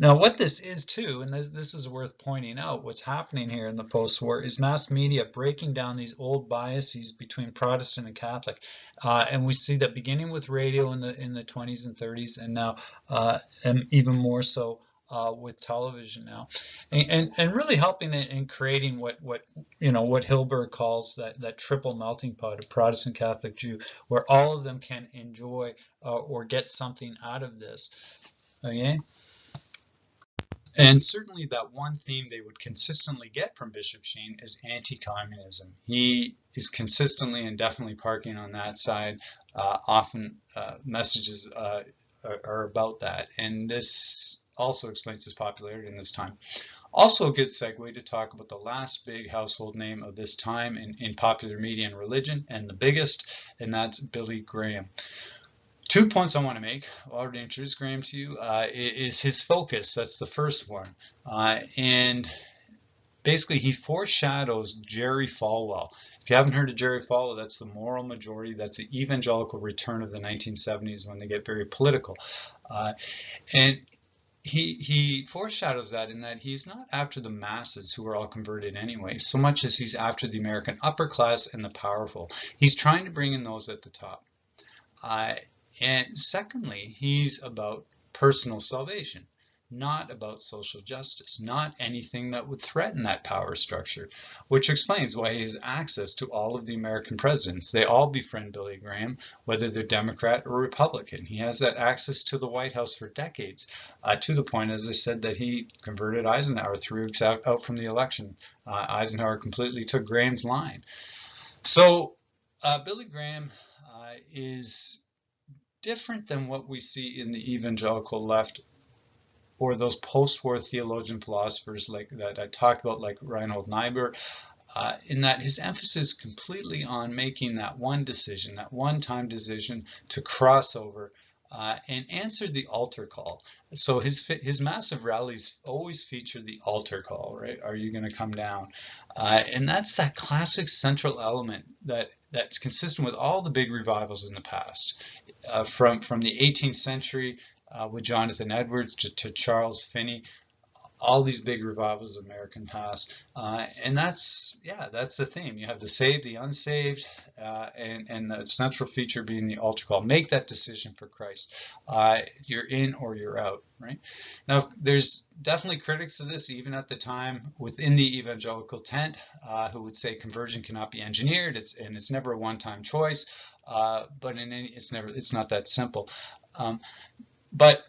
Now, what this is too, and this is worth pointing out, what's happening here in the post-war is mass media breaking down these old biases between Protestant and Catholic, and we see that beginning with radio in the 20s and 30s, and now and even more so with television now, and really helping in creating what Hilberg calls that triple melting pot of Protestant, Catholic, Jew, where all of them can enjoy or get something out of this. Okay. And certainly that one theme they would consistently get from Bishop Sheen is anti-communism. He is consistently and definitely parking on that side. Often messages are about that. And this also explains his popularity in this time. Also a good segue to talk about the last big household name of this time in popular media and religion, and the biggest, and that's Billy Graham. 2 points I want to make. I already introduced Graham to you. Is his focus. That's the first one. And basically he foreshadows Jerry Falwell. If you haven't heard of Jerry Falwell, that's the moral majority. That's the evangelical return of the 1970s when they get very political. And he foreshadows that in that he's not after the masses who are all converted anyway, so much as he's after the American upper class and the powerful. He's trying to bring in those at the top. And secondly, he's about personal salvation, not about social justice, not anything that would threaten that power structure, which explains why he has access to all of the American presidents. They all befriend Billy Graham, whether they're Democrat or Republican. He has that access to the White House for decades, to the point, as I said, that he converted Eisenhower 3 weeks out from the election. Eisenhower completely took Graham's line. So Billy Graham is different than what we see in the evangelical left or those post-war theologian philosophers like that I talked about, like Reinhold Niebuhr, in that his emphasis completely on making that one decision, that one-time decision to cross over and answer the altar call. So his massive rallies always feature the altar call, right? Are you going to come down? And that's that classic central element that's consistent with all the big revivals in the past, from the 18th century with Jonathan Edwards to Charles Finney. All these big revivals of American past, and that's the theme. You have the saved, the unsaved, and the central feature being the altar call. Make that decision for Christ. You're in or you're out, right? Now, there's definitely critics of this, even at the time within the evangelical tent, who would say conversion cannot be engineered. It's never a one-time choice, but it's not that simple. But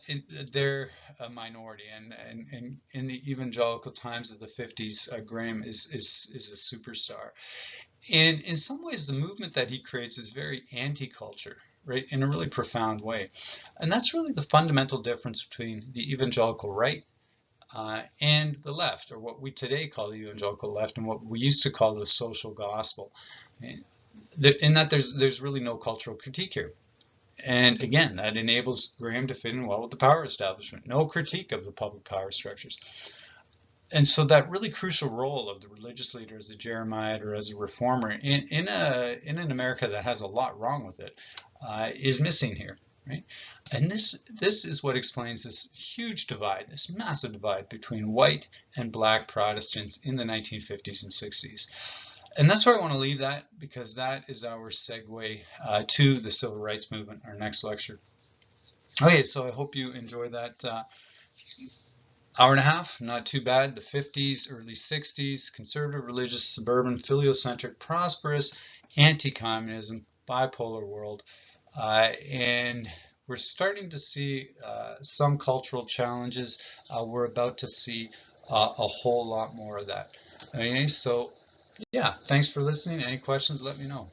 they're a minority, and in the evangelical times of the 50s, Graham is a superstar. And in some ways, the movement that he creates is very anti-culture, right, in a really profound way. And that's really the fundamental difference between the evangelical right and the left, or what we today call the evangelical left, and what we used to call the social gospel. In that there's really no cultural critique here. And again, that enables Graham to fit in well with the power establishment. No critique of the public power structures. And so that really crucial role of the religious leader as a Jeremiah or as a reformer in an America that has a lot wrong with it is missing here, right? And this is what explains this huge divide, this massive divide between white and black Protestants in the 1950s and 60s. And that's where I want to leave that, because that is our segue to the civil rights movement, our next lecture. Okay, so I hope you enjoyed that hour and a half, not too bad. The 50s, early 60s, conservative, religious, suburban, filiocentric, prosperous, anti-communism, bipolar world. And we're starting to see some cultural challenges. We're about to see a whole lot more of that. Okay, so yeah, thanks for listening. Any questions, let me know.